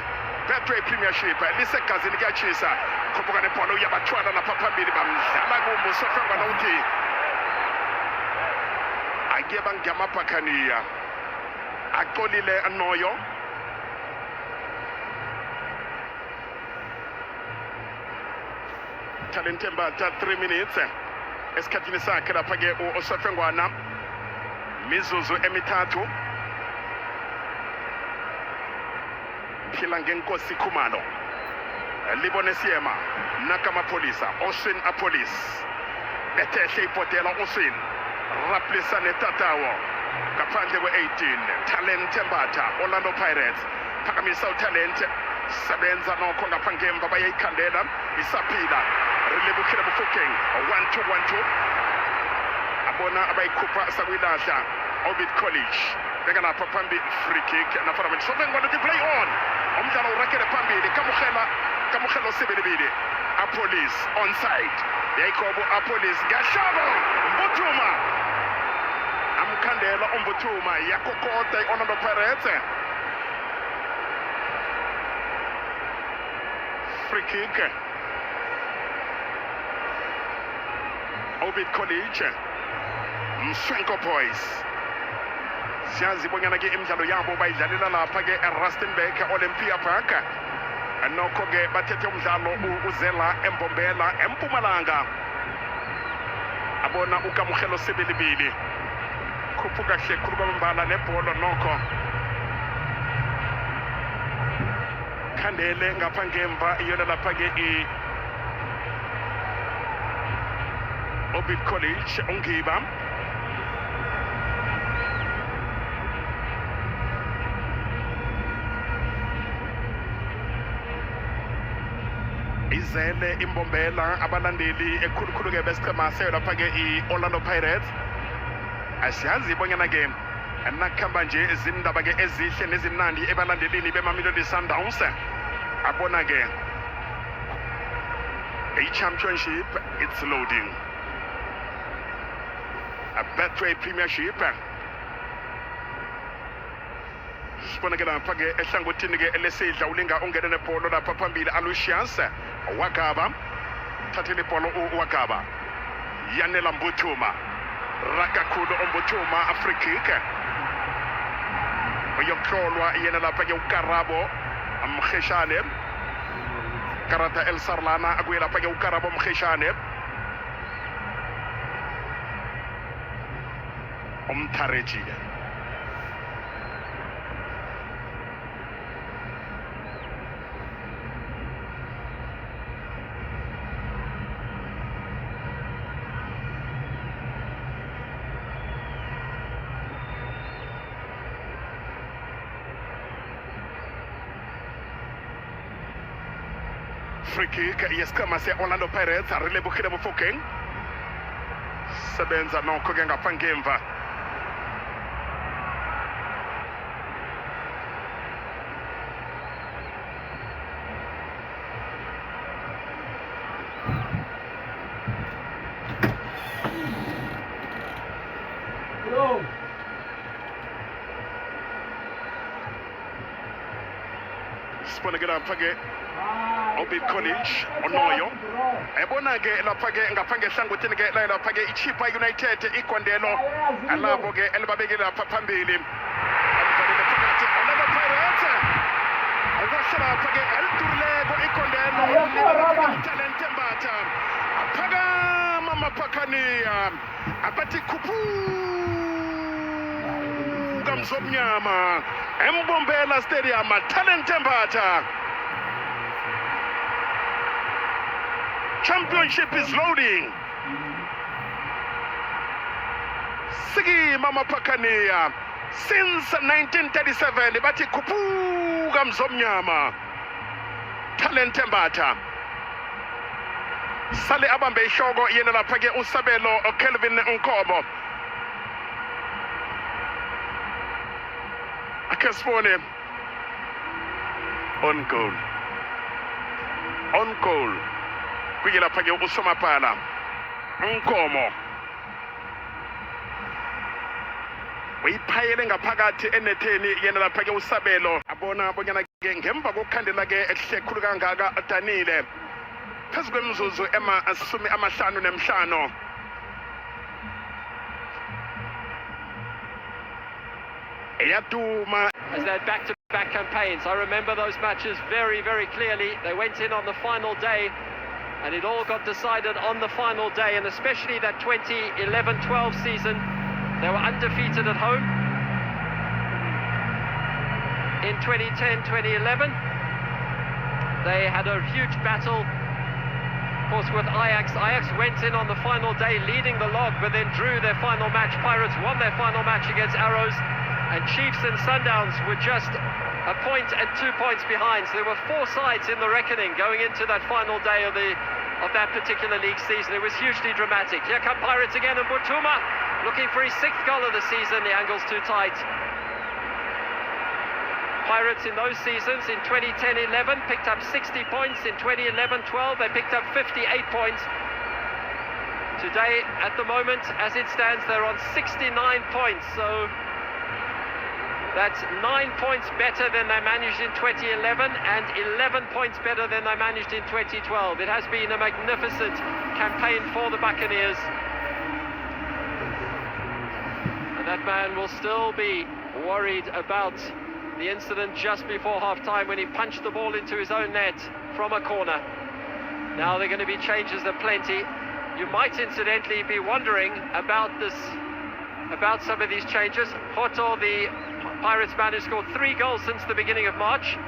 Betway Premiership lisegazini kuyachisa khuphuka nebhola uyabathwala lapha phambili bamdlala kumusofengwana uthi ake bangamaphakaniya Axolile Noyo Talent Mbatha 3 minutes esikhathini sakhe lapha-ke uSofengwana mizuzu emithathu phila ngenkosi Khumalo Libone Siema Nakamapholisa Oswin Apolis betehle ibhodela Oswin raplisane tatawo ngaphandle kwe-18 Talent Mbatha Orlando Pirates phakamisa uTalent sebenza nokho ngapha ngemva bayayikhandela isaphila rilebukile Bufokeng 1-2 abona abayikhupha sakwilahla Orbit College beka lapha phambili free kick nafana Sofengwana to play on umdlalo urakele phambili kamugelo sebelebile Apolis onside yayikhobo Apolis ngashabo Mbuthuma amkhandela uMbuthuma yakokota i-Orlando Pirates free kick Orbit College Mswenko Boys siyazi bonyana-ke imidlalo yabo bayidlalela lapha-ke eRustenburg Olympia Park nokho-ke bathethe umdlalo uzela eMbombela eMpumalanga abona ukamugelo sebelebili khuphuka kahle khuluma bambala nebhola nokho khandele ngapha ngemva iyona lapha-ke Orbit College ungiba izele imbombela abalandeli ekhulukhulu-ke besichema lapha-ke i-Orlando Pirates. Asiyazi bonyana-ke nakuhamba nje izindaba-ke ezihle nezimnandi ebalandelini beMamelodi Sundowns. Abona-ke i-championship, it's loading. A Betway Premiership. Sibona-ke lapha-ke ehlangothini-ke elesidla ulinga ungene nebholo lapha phambili Alucius Wagaba. Thathela ibholo uWagaba. Yanela Mbuthuma. Rakakhulu uMbuthuma free kick. Uyokuhlolwa yena lapha-ke uKarabo Mkheshane. Karata El Sarlana akuye lapha-ke uKarabo Mkheshane. Umthareji. Free kick yesichema se-Orlando Pirates arilebukile Mofokeng. Sebenza nokho-ke ngapha ngemva. Sibona-ke lapha-ke Obid College Onoyo. Ebona-ke lapha-ke ngapha ngehlangothini-ke lapha-ke iChippa United igondelo alabo-ke elibabekile lapha phambili. Alivalile phakathi Orlando Pirates. Akwasha lapha-ke elidurileko igondelo Talente Mbatha. Aphakama Maphakaniya. Abathi khuphuka Mzomnyama. Embombela Stadium Talente Mbatha. Championship is loading. Sigi Mama Pakania. Since 1937, bathi khuphuka Mzomnyama. Talente Mbatha. Sale abambe ishogo yena lapha-ke uSabelo Kelvin Nkobo. Akesibone on goal. On goal. Kuye lapha-ke uSomapala Nkomo uyiphayele ngaphakathi enetheni yena lapha-ke uSabelo. Abona bonyana-ke ngemva kokukhandela-ke ehle khulu kangaka Danile phezu kwemizuzu ema-55. Eyaduma as they had back-to-back campaigns. I remember those matches very, very clearly. They went in on the final day and it all got decided on the final day, and especially that 2011-12 season, they were undefeated at home. In 2010-2011, they had a huge battle, of course, with Ajax. Ajax went in on the final day leading the log, but then drew their final match. Pirates won their final match against Arrows, and Chiefs and Sundowns were just a point and 2 points behind. So there were four sides in the reckoning going into that final day of that particular league season. It was hugely dramatic. Here come Pirates again, and Mbuthuma looking for his 6th goal of the season. The angle's too tight. Pirates in those seasons, in 2010-11, picked up 60 points. In 2011-12, they picked up 58 points. Today, at the moment, as it stands, they're on 69 points. So that's 9 points better than they managed in 2011 and 11 points better than they managed in 2012. It has been a magnificent campaign for the Buccaneers. And that man will still be worried about the incident just before half-time when he punched the ball into his own net from a corner. Now there are going to be changes aplenty. You might incidentally be wondering about some of these changes. Hoto, the Pirates man who scored 3 goals since the beginning of March,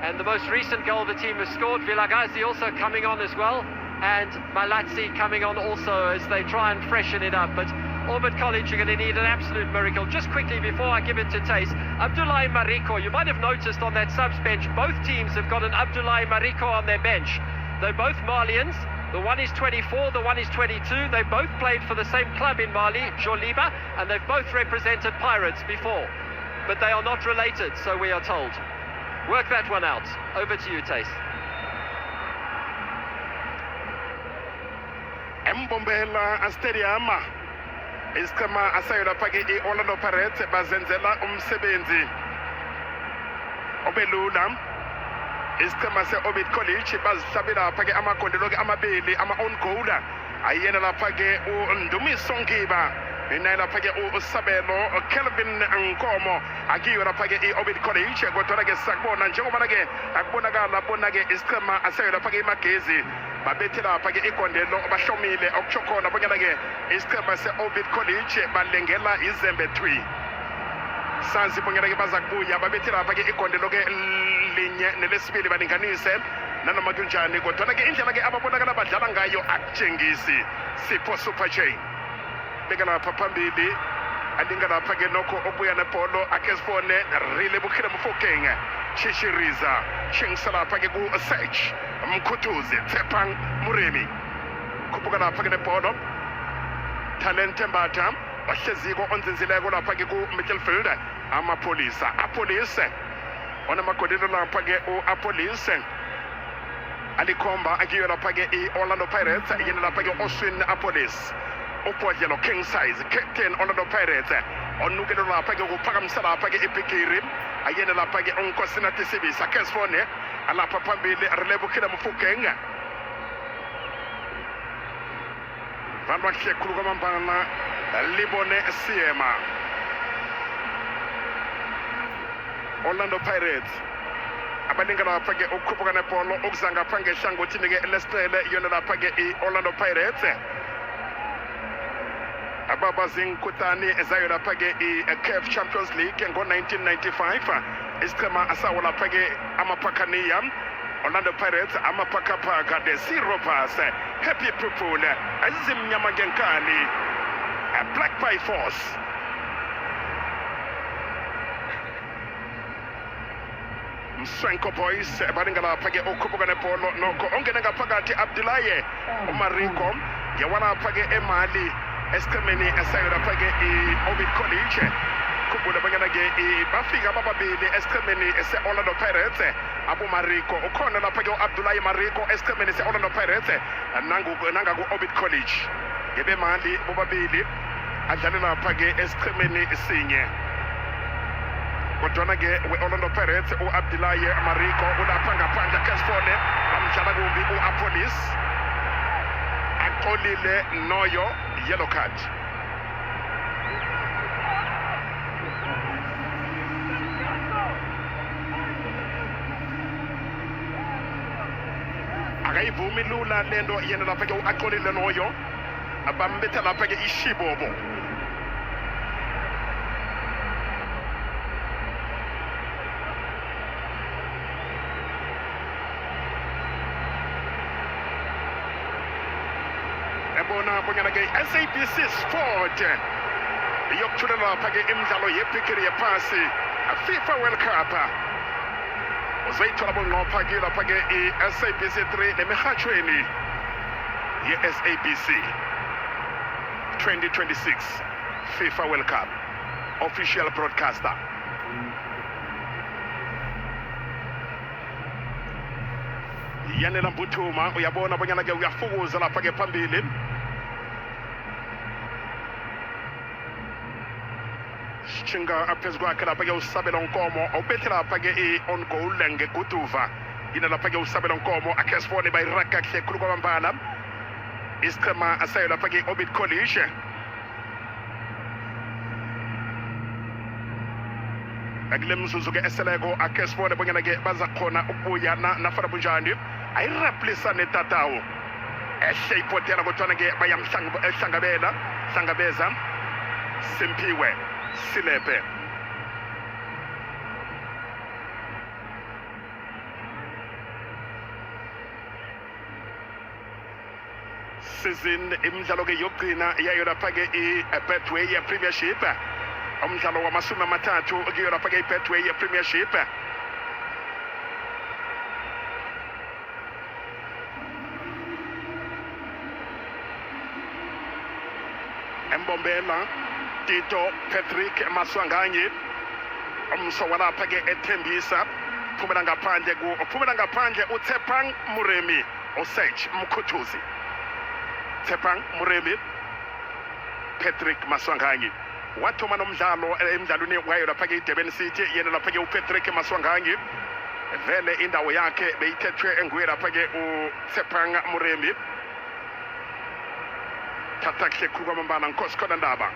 and the most recent goal the team has scored, Vilagazi also coming on as well, and Malatsi coming on also as they try and freshen it up. But Orbit College are going to need an absolute miracle. Just quickly before I give it to Tace, Abdullahi Mariko, you might have noticed on that subs bench, both teams have got an Abdullahi Mariko on their bench. They're both Malians. The one is 24, the one is 22. They both played for the same club in Mali, Joliba, and they've both represented Pirates before. But they are not related, so we are told. Work that one out. Over to you, Tace. Mbombela Stadium. Iskama asayela page Orlando Pirates bazenzela umsebenzi obelula. Iskama se Ovid College bazisabela page amakondelo amabili ama-own goal. Ayena la page uNdumiso Ngiba. Inayela page uSabelo Kelvin Nkomo akiyo la page Ovid College kodwa ke sakubona njengoba ke akubonakala bona ke Iskama asayela page Magezi babethela pake ikondelo bahlomile okuchokhona bonyana ke isiqhema se-Ovid College balengela izembe 3 sazi bonyana ke baza kubuya babethela pake ikondelo ke linye nelesibili balinganise nanoma kunjani kodwa ke indlela ke ababonakala badlala ngayo akutshengisi Sipho Super J beka lapha phambili alinga lapha ke nokho obuya nebholo ake sibone Rile Bukhile Mofokeng Chishiriza Chingsala pake ku Search Mkhutuzi Tsepang Muremi khuphuka lapha ke nebholo Talente Mbatha bahleziko onzinzileko lapha ke ku midfield amapolisa apolice onamagodelo lapha ke uapolice alikhomba akiyo lapha ke iOrlando Pirates yena lapha ke Oswin Apolice upodlelo king size captain Orlando Pirates onukelo lapha ke kuphakamisa lapha ke ipikiri ayena lapha ke uNkosina Tisibisa kesfone alapha phambili Rile Bukhile Mofokeng vanwa khekulu kwamambana libone Siema Orlando Pirates abalinga lapha ke ukhuphuka nebholo okuzanga phange hlangothini ke Lescele yona lapha ke iOrlando Pirates ababazinkutani ezayo lapha ke iCAF Champions League ngo-1995 isiqhema asawo lapha ke amaphakaniya Orlando Pirates amaphakaphaka the Sirovers Happy People azizimnyama ngenkani Black by Force Mswenko Boys balinga lapha ke ukhuphuka nebholo nokho ongena ngaphakathi Abdulaye uMariko yawala lapha ke eMali esiqhemeni esayo lapha ke iOvid College khumbula banyana ke bafika bababili esiqhemeni ese-Orlando Pirates abomariko ukhona lapha ke uAbdulaye Mariko esiqhemeni se-Orlando Pirates nanga ku-Ovid College ngebe mali bobabili adlale lapha ke esiqhemeni sinye kodwana ke we-Orlando Pirates uAbdulaye Mariko ulapha ngaphandle kesifone amdlala kumbi uApolice axolile Noyo yellow card akayivumi lula lento yena lapha ke uaxolile Noyo abambetha lapha ke ishibobo ebona bonyana ke SABC Sport yokuthulela lapha ke imidlalo yebhigiri yephasi FIFA World Cup uzayithola bonqopha ke lapha ke iSABC 3 nemihatshweni yeSABC 2026 FIFA World Cup official broadcaster Yanela Mbuthuma uyabona bonyana ke uyafukuza lapha ke phambili Chinga aphezu kwakhe lapha ke uSabelo Nkomo obethela lapha ke on goal ngeguduva yina lapha ke uSabelo Nkomo akhe sifone bayiraka kahle khulu kwamambala isiqhema asayo lapha ke Ovid College akule mzuzu ke eseleko akhe sifone bonyana ke baza khona ukubuya nafana bunjani ayiraplisa netatawo ehle ipotela kodwa ke bayamhlangabeza Simpiwe Silepe season imidlalo ke yokugcina yayo lapha ke iBetway yePremiership umdlalo wamasumi amathathu kuyo lapha ke iBetway yePremiership Mbombela Tito Patrick Maswanganyi umsowa lapha-ke ethembisa phumela ngaphandle uTsepang Muremi uSage Mkhuthuzi. Tsepang Muremi Patrick Maswanganyi wathoma nomdlalo emdlalweni wayo lapha-ke iDurban City, yena lapha-ke uPatrick Maswanganyi vele indawo yakhe beyithethwe nguye lapha-ke uTsepang Muremi. Thatha kuhle khulu kwamambala Nkosi khona ndaba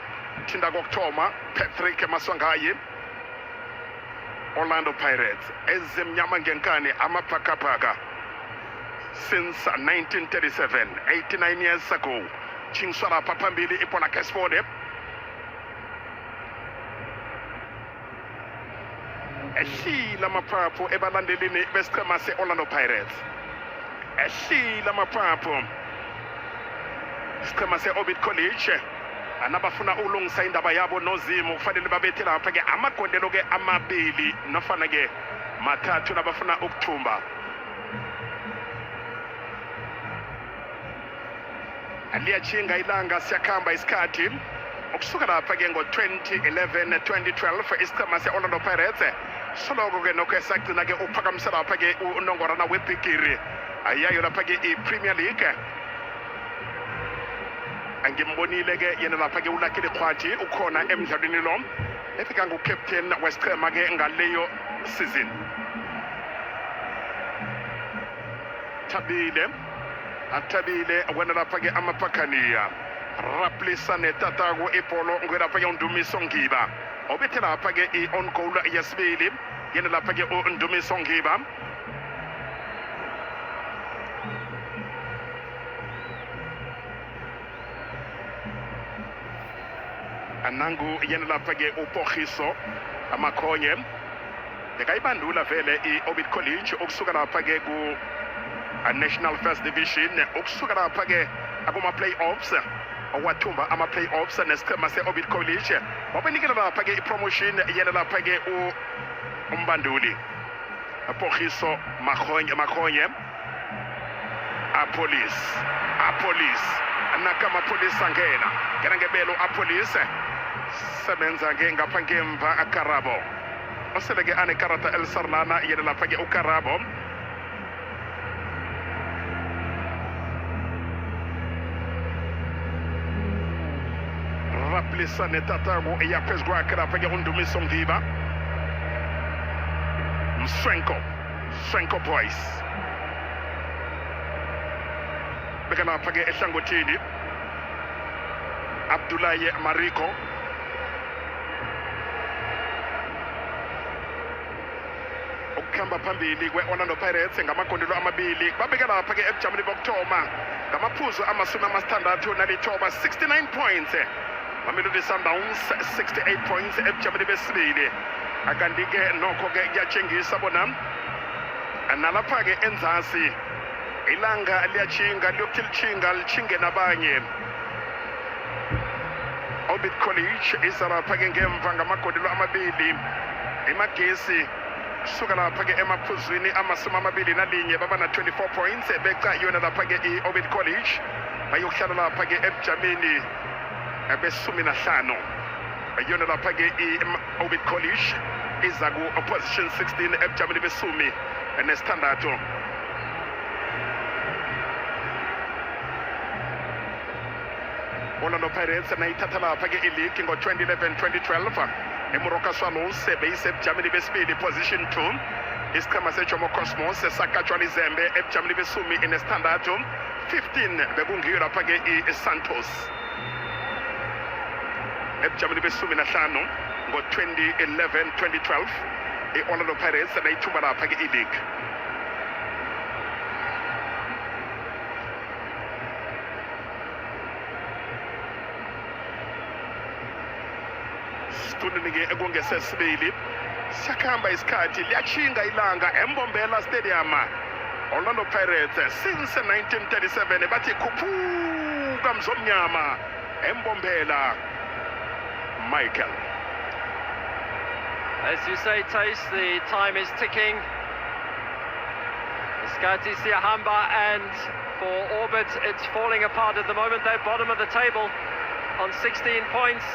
thinda kokuthoma Patrick Maswanganyi Orlando Pirates ezimnyama ngenkani amaphakaphaka since 1937, 89 years ago. Chingiswa lapha phambili ibola Kesford ehlila amaphaphu ebalandelini besiqhema se-Orlando Pirates, ehlila amaphaphu isiqhema se-Orbit College anabafuna ulungisa indaba yabo noZimu kufanele babethe lapha-ke amagondelo-ke amabili nofana-ke mathathu nabafuna ukuthumba. Liyachinga ilanga siyakhamba isikhathi ukusuka lapha-ke ngo-2011 2012 isiqhema se-Orlando Pirates soloko-ke nokho esagcina-ke uphakamisa lapha-ke unongorana webhigiri ayayo lapha-ke i-Premier League. Angimbonile-ke yena lapha-ke uLucky Khwathi ukhona emdlalweni lo efika ngucaptain wesiqhema-ke ngaleyo season. Athabile wena lapha-ke amaphakaniya Raplisane Tatago Epolo nguye lapha-ke uNdumiso Ngiba obethe lapha-ke i-on goal yesibili yena lapha-ke uNdumiso Ngiba. Anangu yena lapha-ke uPogiso Amakhonye bekayibandula vele i-Orbit College ukusuka lapha-ke ku National First Division ukusuka lapha-ke akuma-playoffs owathumba ama-playoffs nesiqhema se-Orbit College wabenikela lapha-ke i-promotion yena lapha-ke umbanduli Pogiso Makhonye apolice nakamapolice angena ngebelo apolice sebenza-ke ngapha ngemva akarabo osele-ke anekarata elisarlana yena lapha-ke ukarabo. Raplisane Tatago eyaphezu kwakhe lapha-ke uNdumiso Ngiba. Mswenko boys beka lapha-ke ehlangothini Abdullahi Mariko ukuhamba phambili kwe-Orlando Pirates ngamagondelo amabili babeka lapha-ke ebujameni bokuthoma ngamaphuzu ama-69 69 points. Mamelodi Sundowns 68 points ebujameni besibili akanti-ke nokho-ke kuyatshengisa bona nalapha-ke enzasi ilanga liyachinga liyokuthi lichinge nabanye. Orbit College iza lapha-ke ngemva ngamagondelo amabili emagesi kusuka lapha-ke emaphuzwini ama-21 baba na-24 points beca yona lapha-ke i-Orbit College bayokuhlala lapha-ke ebujameni besi-15 yona lapha-ke i-Orbit College iza ku-position 16 ebujameni besi-16. Orlando Pirates nayithatha lapha-ke i-league ngo-2011-2012 eMoroka Swallows beyisebujameni besibili position 2. isiqhema seJomo Cosmos sakatshwa izembe ebujameni besi-16. 15 bekungiyo lapha-ke iSantos ebujameni besi-15 ngo-2011-2012 i-Orlando Pirates nayithumba lapha-ke i-league. Student-ke ekungesesibili siyakhamba isikhathi liyachinga ilanga eMbombela Stadium. Orlando Pirates since 1937 bathi khuphuka mzomnyama eMbombela. Michael. As you say, Tace, the time is ticking. Skati Siahamba, and for Orbit it's falling apart at the moment. They're bottom of the table. on 16 points,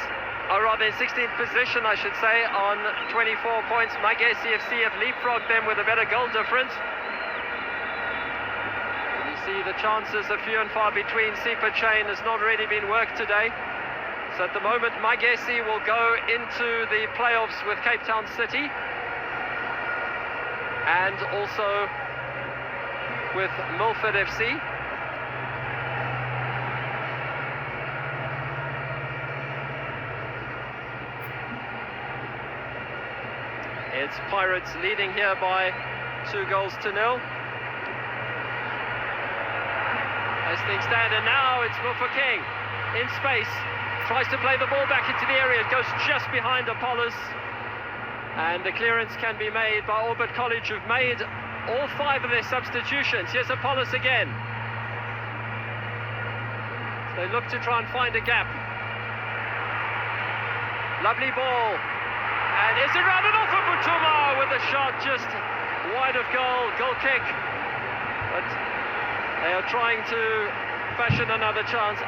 or rather in 16th position, I should say, on 24 points. Magesi FC have leapfrogged them with a better goal difference. You see the chances are few and far between. Sipa Chain has not really been worked today. So at the moment, Magesi will go into the playoffs with Cape Town City, and also with Milford FC. It's Pirates leading here by 2-0. As things stand, and now it's Mofokeng in space, tries to play the ball back into the area. It goes just behind Apollos, and the clearance can be made by Orbit College, who've made all 5 of their substitutions. Here's Apollos again. They look to try and find a gap. Lovely ball. And is it rounded off for Butuma with a shot just wide of goal kick. But they are trying to fashion another chance.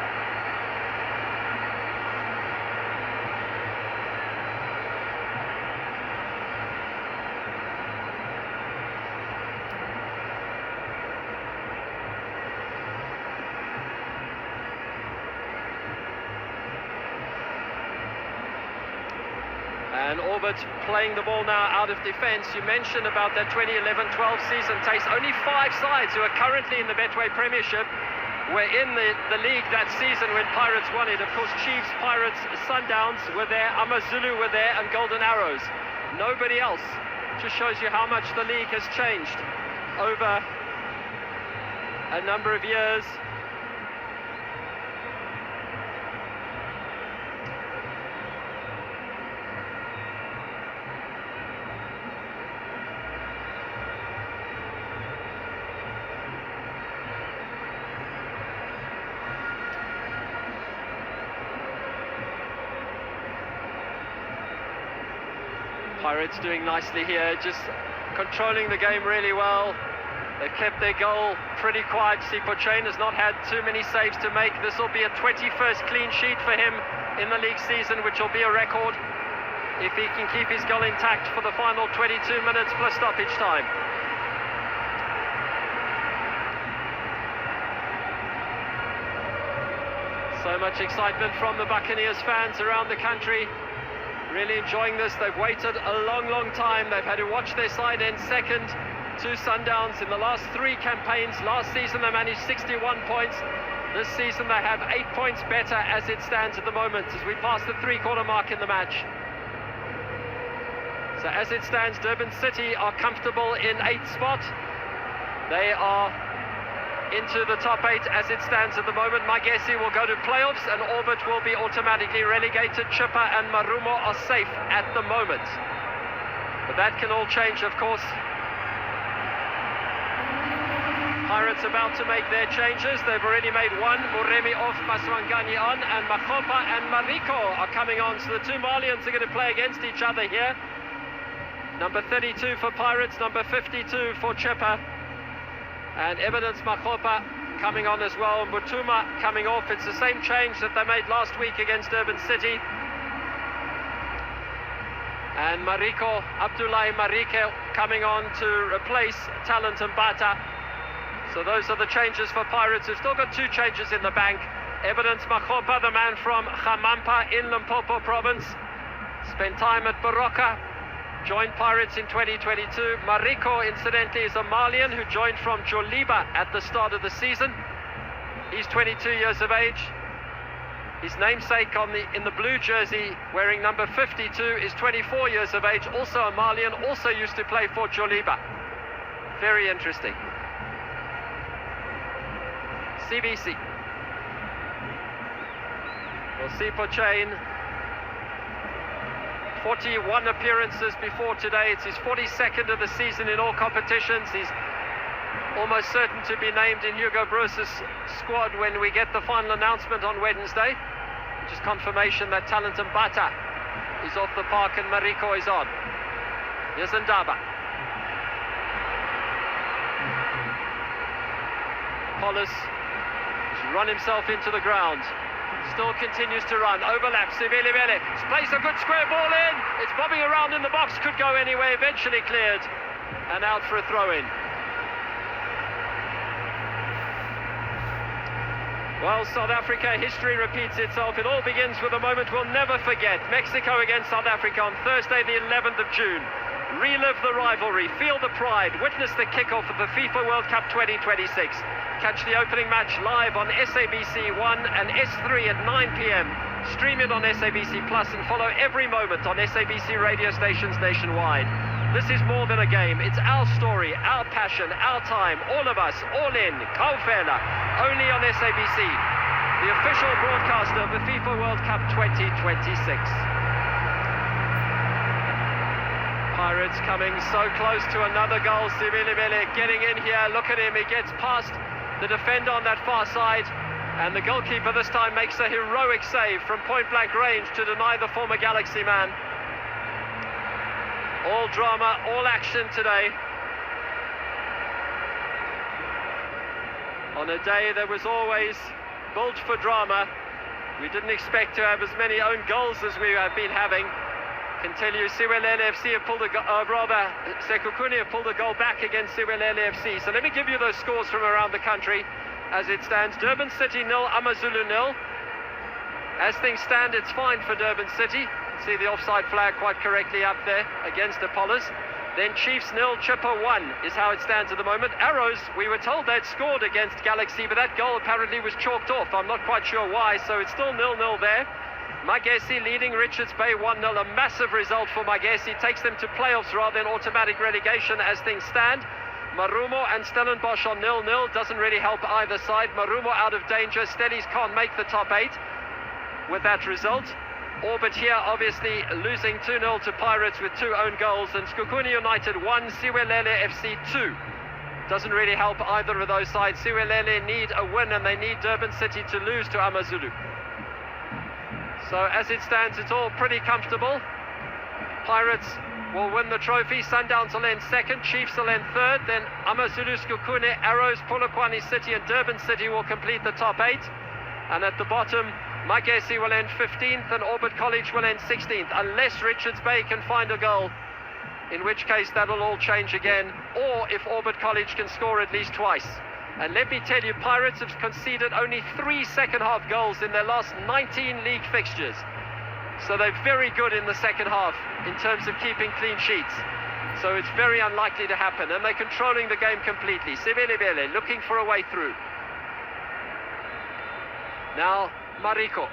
And Orbit playing the ball now out of defence. You mentioned about that 2011-12 season, Taste. Only 5 sides who are currently in the Betway Premiership were in the league that season when Pirates won it. Of course, Chiefs, Pirates, Sundowns were there, Amazulu were there, and Golden Arrows. Nobody else. Just shows you how much the league has changed over a number of years. Pirates doing nicely here, just controlling the game really well. They've kept their goal pretty quiet. Sipa Chain has not had too many saves to make. This will be a 21st clean sheet for him in the league season, which will be a record if he can keep his goal intact for the final 22 minutes plus stoppage time. So much excitement from the Buccaneers fans around the country. Really enjoying this. They've waited a long time. They've had to watch their side end second to Sundowns in the last 3 campaigns. Last season they managed 61 points. This season they have 8 points better as it stands at the moment, as we pass the 3-quarter mark in the match. So as it stands, Durban City are comfortable in 8th spot. They are into the top 8 as it stands at the moment. Magesi will go to playoffs and Orbit will be automatically relegated. Chippa and Marumo are safe at the moment. But that can all change, of course. Pirates about to make their changes. They've already made one. Muremi off, Maswangani on, and Makopa and Mariko are coming on. So the 2 Malians are going to play against each other here. Number 32 for Pirates, number 52 for Chippa. And Evidence Makopa coming on as well. Mutuma coming off. It's the same change that they made last week against Durban City. And Mariko, Abdullahi Marike coming on to replace Talent Mbata. So those are the changes for Pirates. We've still got 2 changes in the bank. Evidence Makopa, the man from Khamampa in Limpopo province, spent time at Baroka. Joined Pirates in 2022. Mariko, incidentally, is a Malian who joined from Joliba at the start of the season. He's 22 years of age. His namesake in the blue jersey, wearing number 52, is 24 years of age, also a Malian, also used to play for Joliba. Very interesting. CBC. Well, Sipa Chain, 41 appearances before today. It's his 42nd of the season in all competitions. He's almost certain to be named in Hugo Bruce's squad when we get the final announcement on Wednesday, which is confirmation that Talent Mbata is off the park and Mariko is on. Here's Ndaba. Hollis has run himself into the ground. still continues to run, overlaps Sivelivele, plays a good square ball in, it's bobbing around in the box, could go anywhere, eventually cleared, and out for a throw-in. Well, South Africa, history repeats itself. It all begins with a moment we'll never forget. Mexico against South Africa on Thursday, the 11th of June. Relive the rivalry, feel the pride, witness the kickoff of the FIFA World Cup 2026. Catch the opening match live on SABC 1 and S3 at 9 p.m. Stream it on SABC Plus and follow every moment on SABC radio stations nationwide. This is more than a game, it's our story, our passion, our time, all of us, all in, Kaufela, only on SABC, the official broadcaster of the FIFA World Cup 2026. Pirates coming so close to another goal. Sivelivele getting in here, look at him, he gets past the defender on that far side, and the goalkeeper this time makes a heroic save from point-blank range to deny the former Galaxy man. All drama, all action today. On a day that was always built for drama. We didn't expect to have as many own goals as we have been having. I can tell you, Siwelele FC have pulled Sekhukhune have pulled a goal back against Siwelele FC. So let me give you those scores from around the country as it stands. Durban City 0, AmaZulu 0. As things stand, it's fine for Durban City. See the offside flag quite correctly up there against Apollos. Then Chiefs 0, Chippa 1 is how it stands at the moment. Arrows, we were told they'd scored against Galaxy, but that goal apparently was chalked off. I'm not quite sure why, so it's still 0-0 there. Magesi leading Richards Bay 1-0, a massive result for Magesi. Takes them to playoffs rather than automatic relegation as things stand. Marumo and Stellenbosch on 0-0, doesn't really help either side. Marumo out of danger, Stellies can't make the top 8 with that result. Orbit here obviously losing 2-0 to Pirates with 2 own goals, and Sekhukhune United 1, Siwelele FC 2. Doesn't really help either of those sides. Siwelele need a win and they need Durban City to lose to AmaZulu. So as it stands, it's all pretty comfortable. Pirates will win the trophy, Sundowns will end second, Chiefs will end third, then AmaZulu, Sekhukhune, Arrows, Polokwane City and Durban City will complete the top 8. And at the bottom, Magesi will end 15th and Orbit College will end 16th, unless Richards Bay can find a goal, in which case that'll all change again, or if Orbit College can score at least twice. And let me tell you, Pirates have conceded only 3 second-half goals in their last 19 league fixtures. So they're very good in the second half in terms of keeping clean sheets. So it's very unlikely to happen, and they're controlling the game completely. Sivelivele looking for a way through. Now, Mariko.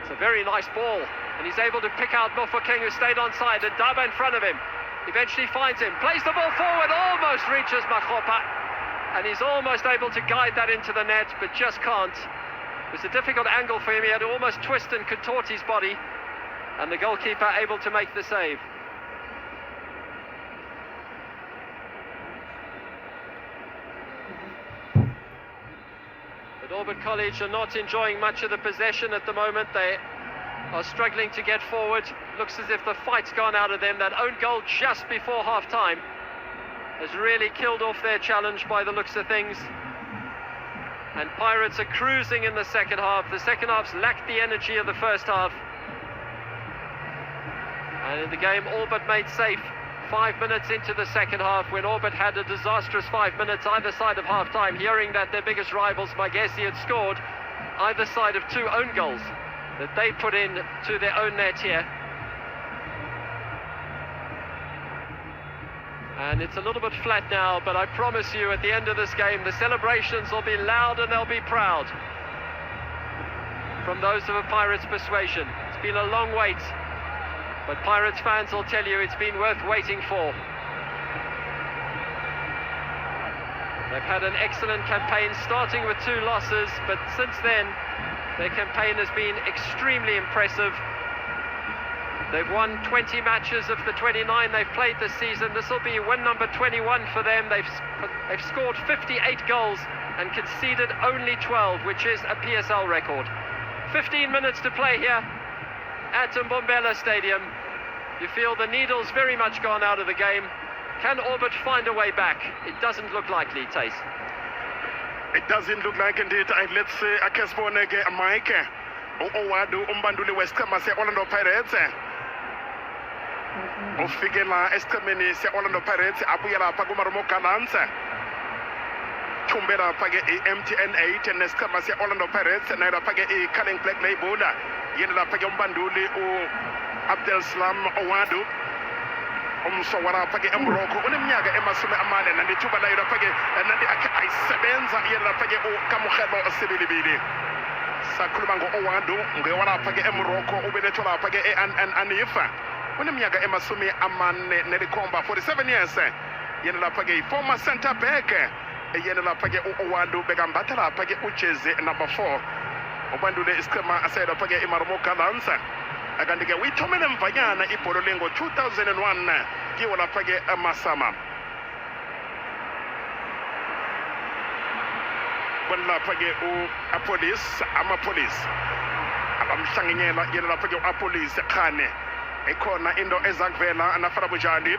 It's a very nice ball, and he's able to pick out Mofokeng, who stayed onside, and Daba in front of him. Eventually finds him, plays the ball forward, almost reaches Makgopa, and he's almost able to guide that into the net, but just can't. It was a difficult angle for him. He had to almost twist and contort his body, and the goalkeeper able to make the save. But Orbit College are not enjoying much of the possession at the moment. They are struggling to get forward. Looks as if the fight's gone out of them. That own goal just before half-time has really killed off their challenge by the looks of things. And Pirates are cruising in the second half. The second half's lacked the energy of the first half. And in the game, all but made safe 5 minutes into the second half, when Orbit had a disastrous 5 minutes either side of half-time, hearing that their biggest rivals, Magesi, had scored either side of 2 own goals that they put in to their own net here. And it's a little bit flat now, but I promise you, at the end of this game, the celebrations will be loud and they'll be proud from those of a Pirates persuasion. It's been a long wait, but Pirates fans will tell you it's been worth waiting for. They've had an excellent campaign, starting with 2 losses, but since then, their campaign has been extremely impressive. They've won 20 matches of the 29 they've played this season. This will be win number 21 for them. They've scored 58 goals and conceded only 12, which is a PSL record. 15 minutes to play here at Mbombela Stadium. You feel the needle's very much gone out of the game. Can Orbit find a way back? It doesn't look likely, Tace. It doesn't look like indeed. Let's say akesiboneke Mike Owadu umbanduli wesiqhema se-Orlando Pirates ufikela esiqhemeni se-Orlando Pirates abuye lapha kuMarumo Gallants thumbela lapha-ke i-MTN 8 nesiqhema se-Orlando Pirates nayo lapha-ke i-Culling Black Label yena lapha-ke umbanduli u-Abdelslam Owadu umsowa lapha-ke eMorocco uneminyaka emasumi amane nalithuba layo lapha-ke nandi akhe ayisebenza yena lapha-ke uKamohelo Sibilibili. Sakhuluma ngo-Owadu ngewalapha-ke eMorocco ubelethwa lapha-ke e-Anifa uneminyaka emasumi amane nelikhomba 47 years yena lapha-ke former center back yena lapha-ke u-Owadu bekambatha lapha-ke ujezi number 4 ubandule isiqhema aseyelapha-ke iMarumo Gallants akanti-ke uyithomele mvanyana ibholo lengo-2001 kiwo lapha-ke amasama lapha-ke amapolice abamhlangenyela yena lapha-ke u-apolice khane ikhona into ezakuvela nafana bunjani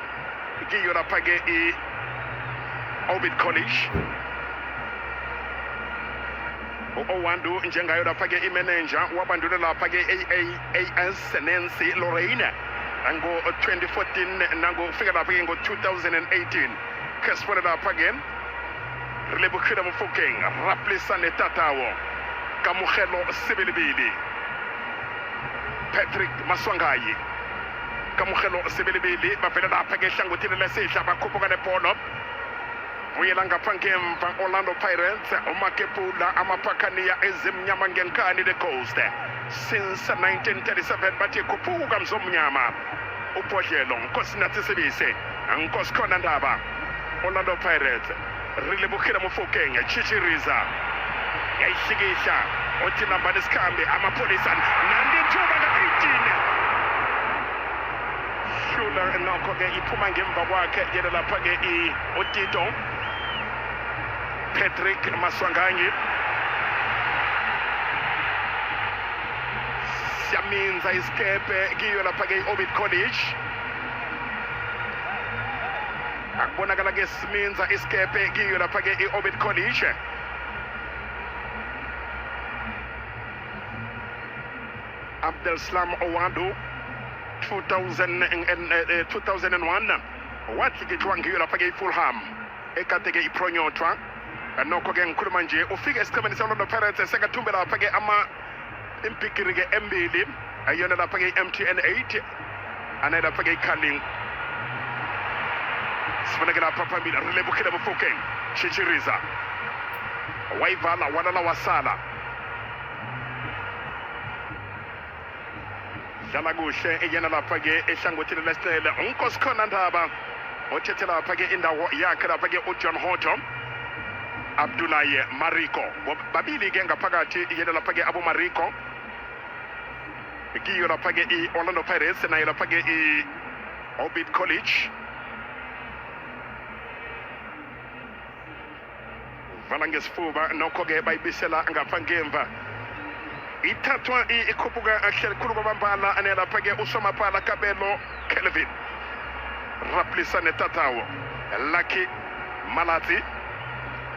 kiyo lapha-ke i-Orbit College u-Owadu njengayo lapha-ke imanager wabandule lapha-ke AAAS Nancy Lorraine ngo-2014 nangofika lapha-ke ngo-2018 kesibone lapha-ke Relebokhile Mofokeng Raplisane Tatawo Kamohelo Sibilibili Patrick Maswangayi Kamohelo Sibilibili bavela lapha-ke ehlangothini lesihla bakhuphuka nebholo buyela ngapha ngemva Orlando Pirates umakepula amaphakaniya ezimnyama ngenkani the coast since 1937 bathi khuphuka mzomnyama ubhodlelo Nkosi Nathi Sibise Nkosi Khona Ndaba Orlando Pirates Relebokhile Mofokeng Chichiriza yayihlikihla othi namba lesikhambi amapolisa nandithuba nga-18 Shula nokho-ke iphuma ngemva kwakhe yena lapha-ke uTito Patrick Maswanganyi siyaminza isikepe kiyo lapha-ke i-Orbit College akubonakala-ke siminza isikepe kiyo lapha-ke i-Orbit College Abdelslam Owadu 2001 wathikithwa ngiyo lapha-ke i-Fulham ekade-ke ipronyotwa nokho-ke ngikhuluma nje ufike esiqhemeni se-Orlando Pirates sekathumbela lapha-ke impikiri-ke embili ayona lapha-ke i-MTN 8 anayo lapha-ke i-Culling sifaneke lapha phambili Relebokhile Mofokeng Chichiriza wayivala walala wasala dlala kuhle yena lapha-ke ehlangothini lesicele uNkosi Khona Ndaba othethe lapha-ke indawo yakhe lapha-ke uJohn Hotto Abdullahi Mariko babili-ke ngaphakathi yena lapha-ke abomariko kiyo lapha-ke i-Orlando Pirates nayo lapha-ke i-Orbit College vala ngesifuba nokho-ke bayibisela ngapha ngemva ithathwa ikhuphuka khulu kwabambala ane lapha-ke usomapala Kabelo Kelvin Raplisane Tatawo Lucky Malatsi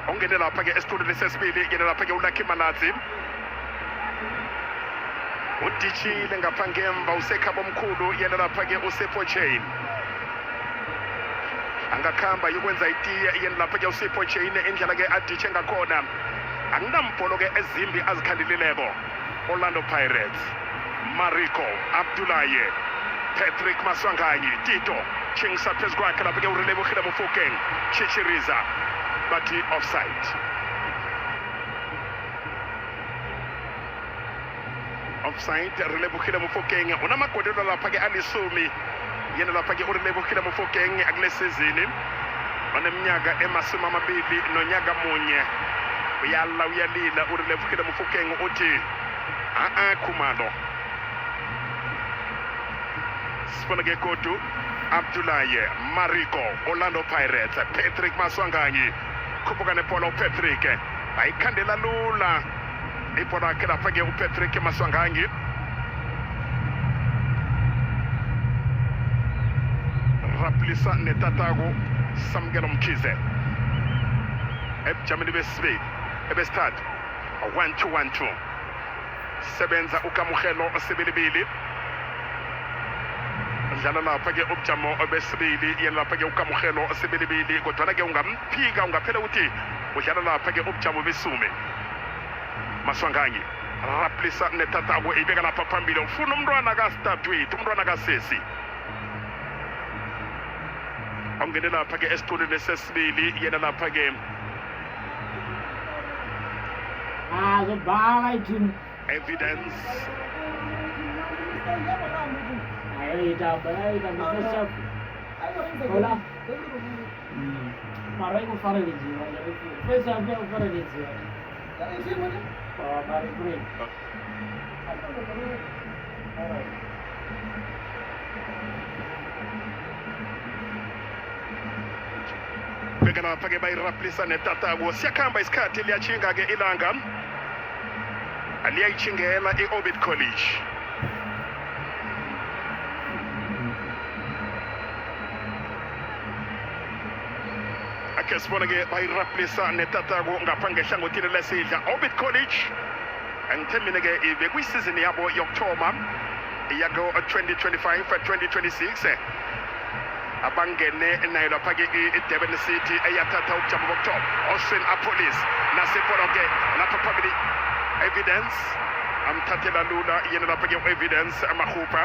ongene lapha-ke esitulweni sesibili yena lapha-ke uLucky Malatsi udishile ngapha ngemva usekhaba omkhulu yena lapha-ke uSipho Chain angakhamba yokwenza itiye yena lapha-ke uSipho Chain indlela-ke adishe ngakhona akunambholo-ke ezimbi azikhandilileko Orlando Pirates Mariko Abdullahi Patrick Maswanganyi Tito chingisa phezu kwakhe lapha-ke uRelebokhile Mofokeng Chichiriza bathi offside Relebokhile Mofokeng unamagodelo lapha-ke alisumi yena lapha-ke uRelebokhile Mofokeng akule sizini baneminyaka emasumi amabili nonyaka munye uyalila uRelebokhile Mofokeng uthi Khumalo sifaneke kodwa Abdullahi Mariko Orlando Pirates Patrick Maswanganyi khuphuka nebhola uPatrick ayikhandela lula ibhola yakhe lapha-ke uPatrick Maswanganyi Raplisa netatako Samkelo Mkhize ebujameni besibili ebestad 1-2-1-2 sebenza ukamuhelo sibilibili njalo lapha ke ubujamo besibili yena lapha ke ukamuhelo sibilibili kodwa ke ungamphika ungaphela ukuthi udlala lapha ke ubujamo besume Maswanganyi raplisa netatabo ibeka lapha phambili ufuna umntwana kaStadwethu umntwana kaSesi ongene lapha ke esitulweni sesibili yena lapha ke zobhala ithini evidence beka lapha ke bayiraplisa netatabo siyakhamba isikhathi liyachinga ke ilanga aliyayithingela i-Orbit College ake sibona ke bayiraplisa netatabo ngapha ngehlangothini lesidla Orbit College angithembile ke bekuyisizini yabo yokuthoma yago 2025-2026 abangene nayo lapha ke iDurban City eyathatha ubujamo bokuthoma Austin Apolis nasiphono ke lapha phambili evidence amthathela lula yena lapha ke evidence amahupa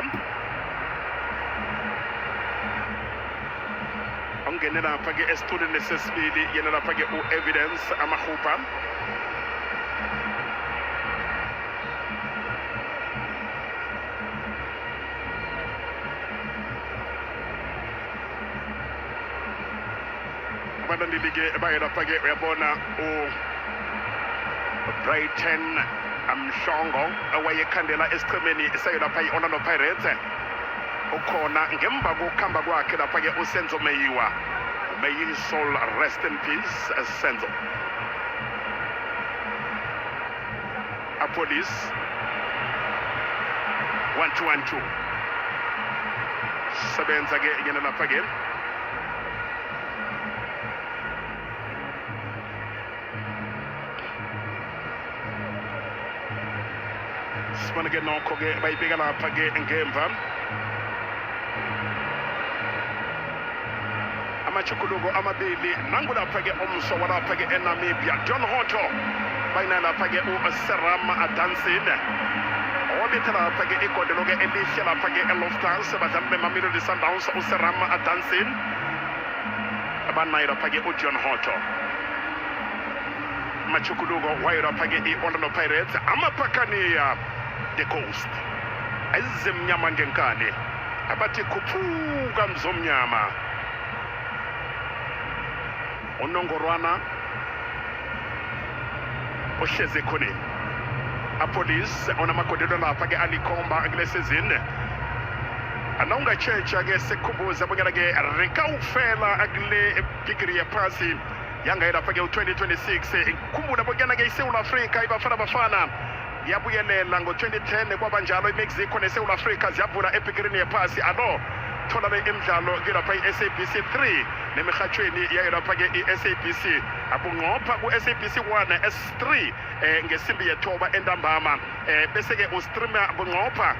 ongene lapha ke esitulweni sesibili yena lapha ke evidence amahupa abalandeli ke baye lapha ke uyabona Brighton Mhlongo owayekhandela esichemeni sayo lapha i-Orlando Pirates ukhona ngemva kokuhamba kwakhe lapha ke uSenzo Meyiwa may his soul rest in peace as Senzo Apolis 1-2-1-2 sebenza ke yena lapha ke sibona ke nokho ke bayibeka lapha ke ngemva amachukuluko amabili nangu lapha ke umso walapha ke eNamibia John Hotto bayina lapha ke uSeram Adansin obitha lapha ke igodelo ke elihle lapha ke eLoftus badlali beMamelodi Sundowns uSeram Adansin abanayo lapha ke uJohn Hotto machukuluko wayo lapha ke iOrlando Pirates amaphakaniya the coast ezimnyama ngenkani abathi khuphuka mzomnyama unongorwana ohleze khona apolice onamagodelo lapha ke alikhomba kulesizini anongachecha ke sekubuza bonyana ke rekawufela akule degree yaphasi yanga lapha ke u2026 khumbula bonyana ke iSouth Africa ibafana yabuyelela ngo2010 kwabanjalo iMexico neSouth Africa ziyavula epikirini yephasi alo thola le imidlalo lapha iSABC 3 nemihathweni yayo lapha ke iSABC abungqopha kuSABC 1 S3 ngesimbi yethoba entambama bese ke ustreamer bungqopha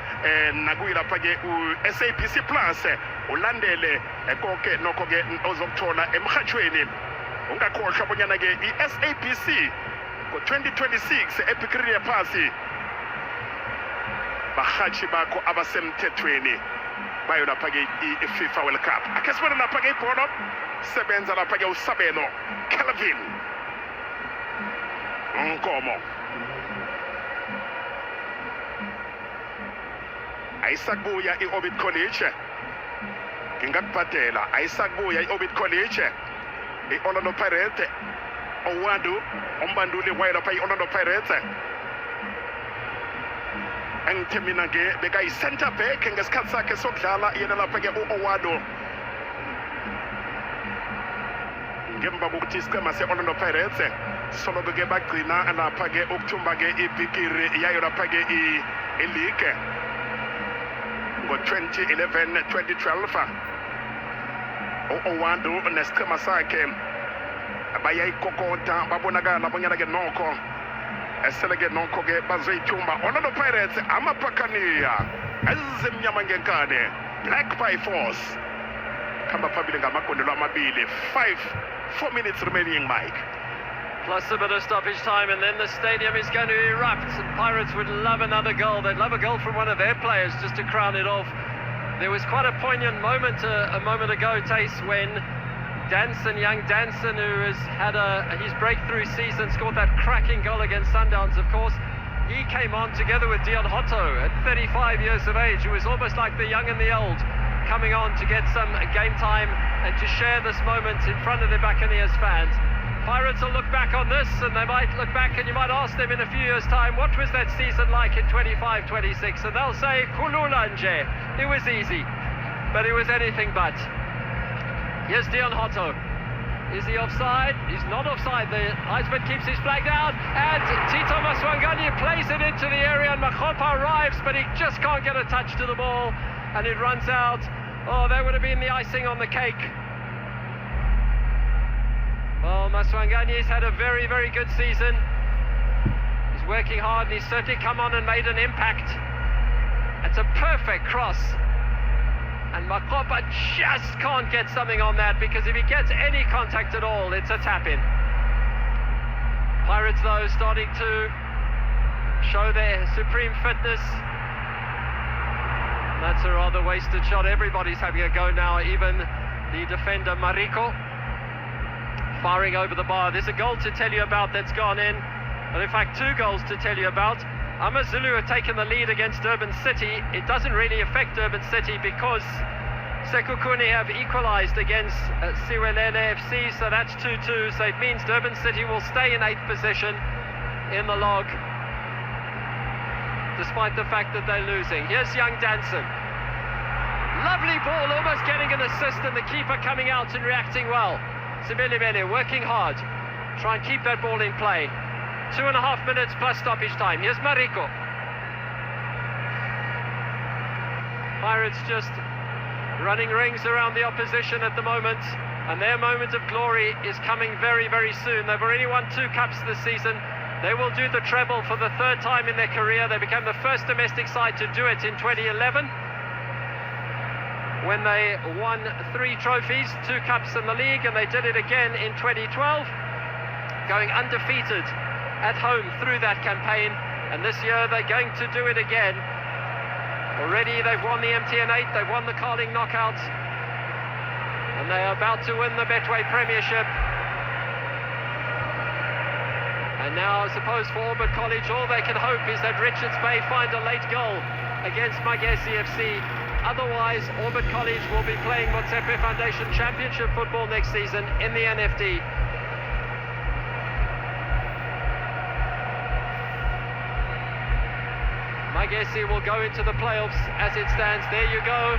nakuyilapha ke uSABC Plus ulandele konke nokho ke ozokuthola emhathweni ungakhohlwa bonyana ke iSABC ngo2026 epikirini yephasi bahathi bakho abasemthethweni bayo lapha ke iFIFA World Cup ake sibona lapha ke ibhola sebenza lapha ke uSabelo Kelvin Nkomo ayisakubuya iOrbit College ngingakubhadela ayisakubuya iOrbit College iOrlando Pirates Owadu umbanduli wayo lapha iOrlando Pirates angithemina ke bekayi center back ngesikhathi sakhe sokudlala yena lapha ke uOwadu ngemva kokuthi isicema seOrlando Pirates solo ke bagcina lapha ke ukuthumba ke ibhikiri yayo lapha ke ileague ngo2011 2012 uOwadu nesicema sakhe bayay kokota babonagala bonyana ge noko eselege noko ge bazoyitumba Orlando Pirates amapakania ezimnyama ngenkane black by force kamba phambili ngamagondelo amabili 4 minutes remaining, Mike. Plus a bit of stoppage time, and then the stadium is going to erupt. And Pirates would love another goal. They'd love a goal from one of their players just to crown it off. There was quite a poignant moment a moment ago, Tace, when young Danson, who has had his breakthrough season, scored that cracking goal against Sundowns, of course. He came on together with Dion Hotto at 35 years of age, who was almost like the young and the old, coming on to get some game time and to share this moment in front of the Buccaneers fans. Pirates will look back on this, and they might look back, and you might ask them in a few years' time, what was that season like in 25-26? And they'll say, Kululanje. It was easy, but it was anything but. Here's Dion Hotto. Is he offside? He's not offside. The Heisman keeps his flag down, and Tito Maswanganyi plays it into the area, and Makgopa arrives, but he just can't get a touch to the ball, and it runs out. Oh, that would have been the icing on the cake. Well, Maswanganyi's had a very, very good season. He's working hard, and he's certainly come on and made an impact. It's a perfect cross. And Makgopa just can't get something on that, because if he gets any contact at all, it's a tap-in. Pirates, though, starting to show their supreme fitness. That's a rather wasted shot. Everybody's having a go now, even the defender Mariko. Firing over the bar. There's a goal to tell you about that's gone in. But in fact, 2 goals to tell you about. AmaZulu have taken the lead against Durban City. It doesn't really affect Durban City because Sekhukhune have equalised against Siwelele FC, so that's 2-2. So it means Durban City will stay in 8th position in the log, despite the fact that they're losing. Here's young Danson. Lovely ball, almost getting an assist, and the keeper coming out and reacting well. Sibelebele working hard. Try and keep that ball in play. 2.5 minutes plus stoppage time. Here's Mariko. Pirates just running rings around the opposition at the moment, and their moment of glory is coming very, very soon. They've already won 2 cups this season. They will do the treble for the 3rd time in their career. They became the first domestic side to do it in 2011, when they won 3 trophies, 2 cups in the league, and they did it again in 2012, going undefeated at home through that campaign. And this year they're going to do it again. Already they've won the MTN 8, they've won the Carling Knockout, and they are about to win the Betway Premiership. And now, I suppose, for Auburn College, all they can hope is that Richards Bay find a late goal against Magesi FC. Otherwise, Auburn College will be playing Motsepe Foundation Championship football next season in the NFD. Magesi will go into the playoffs as it stands. There you go.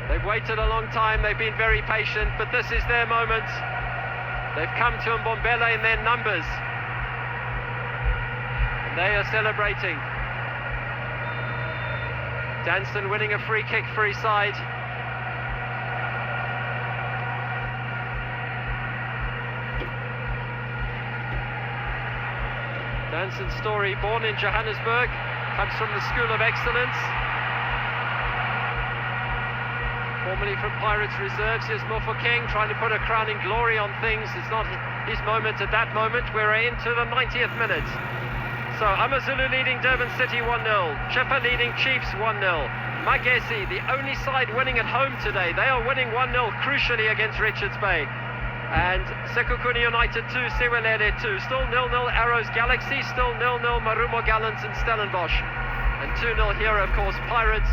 They've waited a long time, they've been very patient, but this is their moment. They've come to Mbombela in their numbers, and they are celebrating. Danson winning a free kick for his side. Danson's story, born in Johannesburg, comes from the School of Excellence. Formerly from Pirates Reserves. Here's Mofokeng trying to put a crowning glory on things. It's not his moment at that moment. We're into the 90th minute. So AmaZulu leading Durban City 1-0. Chippa leading Chiefs 1-0. Magesi, the only side winning at home today. They are winning 1-0 crucially against Richards Bay. And Sekhukhune United 2, Siwelele 2. Still 0-0 Arrows Galaxy. Still 0-0 Marumo Gallants and Stellenbosch. And 2-0 here, of course. Pirates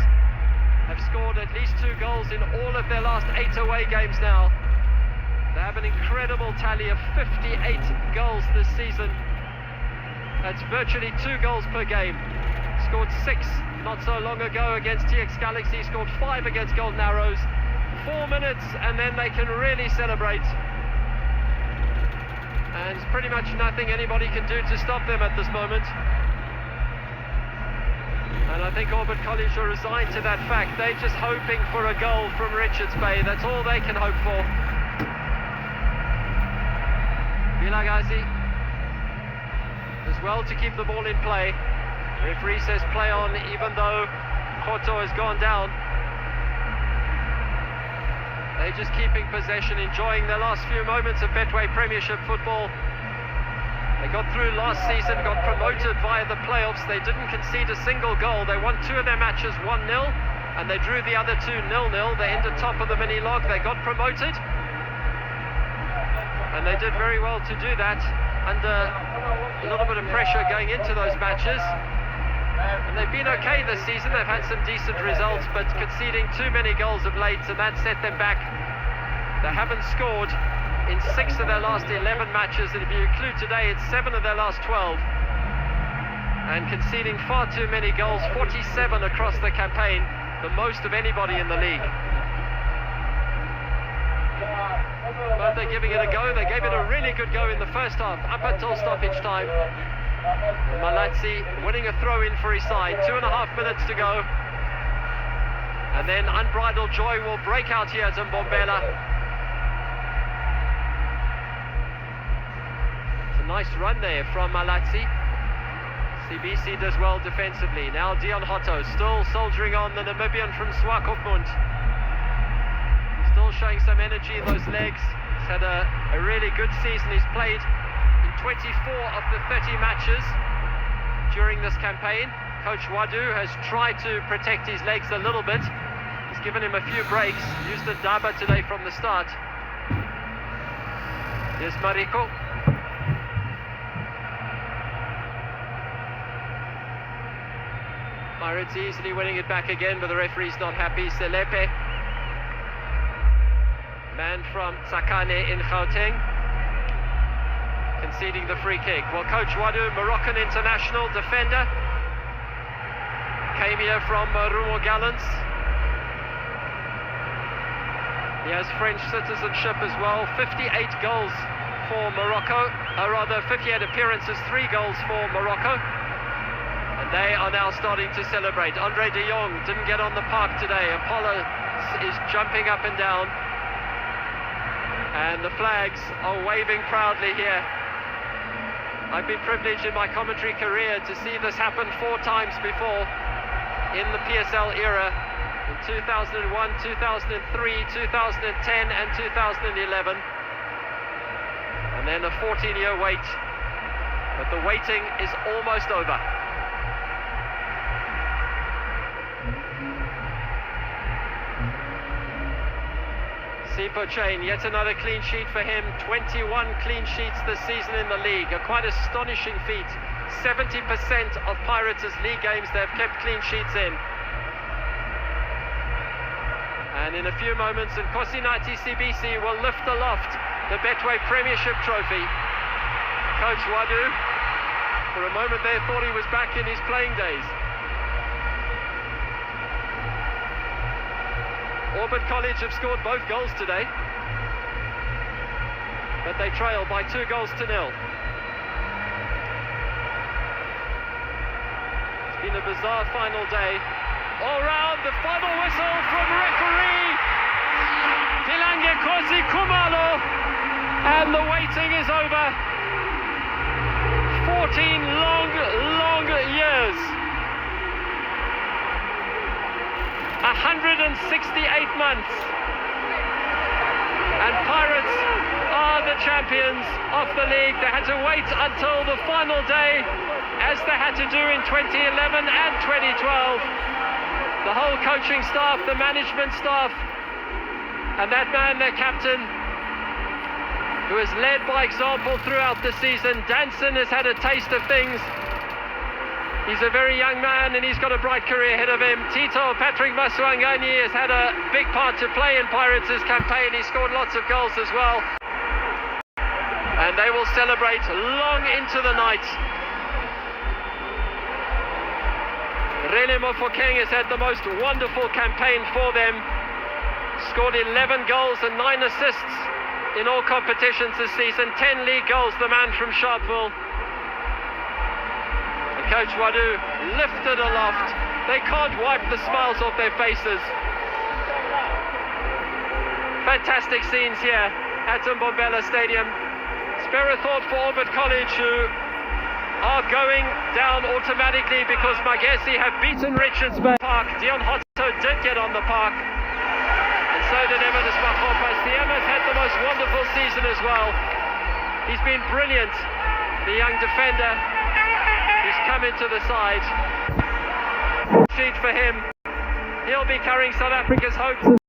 have scored at least 2 goals in all of their last 8 away games now. They have an incredible tally of 58 goals this season. That's virtually 2 goals per game. Scored 6 not so long ago against TX Galaxy, scored 5 against Golden Arrows. 4 minutes and then they can really celebrate. And there's pretty much nothing anybody can do to stop them at this moment. And I think Auburn College are resigned to that fact. They're just hoping for a goal from Richards Bay. That's all they can hope for. Vilagazi does well to keep the ball in play. Referee says play on, even though Khoto has gone down. They're just keeping possession, enjoying their last few moments of Betway Premiership football. They got through last season, got promoted via the playoffs. They didn't concede a single goal. They won 2 of their matches 1-0, and they drew the other 2 0-0. They ended top of the mini log. They got promoted, and they did very well to do that under a little bit of pressure going into those matches. And they've been okay this season. They've had some decent results, but conceding too many goals of late, and that set them back. They haven't scored in 6 of their last 11 matches, and if you include today, it's 7 of their last 12. And conceding far too many goals, 47 across the campaign, the most of anybody in the league. But they're giving it a go. They gave it a really good go in the first half, up until stoppage time. Malatsi winning a throw-in for his side, 2.5 minutes to go. And then unbridled joy will break out here at Mbombela. It's a nice run there from Malatsi. CBC does well defensively. Now Dion Hotto still soldiering on, the Namibian from Swakopmund. Still showing some energy in those legs. He's had a really good season. He's played in 24 of the 30 matches during this campaign. Coach Wadu has tried to protect his legs a little bit. He's given him a few breaks. Used the Daba today from the start. Here's Mariko. Pirates easily winning it back again, but the referee's not happy. Selepe, man from Tsakane in Gauteng, conceding the free kick. Well, Coach Wadu, Moroccan international defender, came here from Rumo Gallants. He has French citizenship as well. 58 goals for Morocco, or rather 58 appearances, 3 goals for Morocco. And they are now starting to celebrate. Andre de Jong didn't get on the park today. Apollo is jumping up and down. And the flags are waving proudly here. I've been privileged in my commentary career to see this happen 4 times before in the PSL era. In 2001, 2003, 2010 and 2011. And then a 14-year wait. But the waiting is almost over. Sipho Chain, yet another clean sheet for him. 21 clean sheets this season in the league. A quite astonishing feat. 70% of Pirates' league games they've kept clean sheets in. And in a few moments, Nkosi CBC will lift aloft the Betway Premiership trophy. Coach Wadu, for a moment there, thought he was back in his playing days. Orbit College have scored both goals today, but they trail by 2 goals to 0. It's been a bizarre final day. All round, the final whistle from referee Tilange Kosi Kumalo, and the waiting is over. 14 long years. 168 months. And Pirates are the champions of the league. They had to wait until the final day, as they had to do in 2011 and 2012. The whole coaching staff, the management staff, and that man, their captain, who has led by example throughout the season. Danson has had a taste of things. He's a very young man and he's got a bright career ahead of him. Tito Patrick Masuangani has had a big part to play in Pirates' campaign. He scored lots of goals as well. And they will celebrate long into the night. Rene Mofokeng has had the most wonderful campaign for them. Scored 11 goals and 9 assists in all competitions this season. 10 league goals, the man from Sharpeville. And Coach Wadu lifted aloft. They can't wipe the smiles off their faces. Fantastic scenes here at Mbombela Stadium. Spare a thought for Orbit College, who are going down automatically because Magesi have beaten Richards Bay Park. Dion Hotto did get on the park, and so did Evanis Mahopa. Siema's had the most wonderful season as well. He's been brilliant, the young defender. He's come into the side. Seat for him. He'll be carrying South Africa's hopes.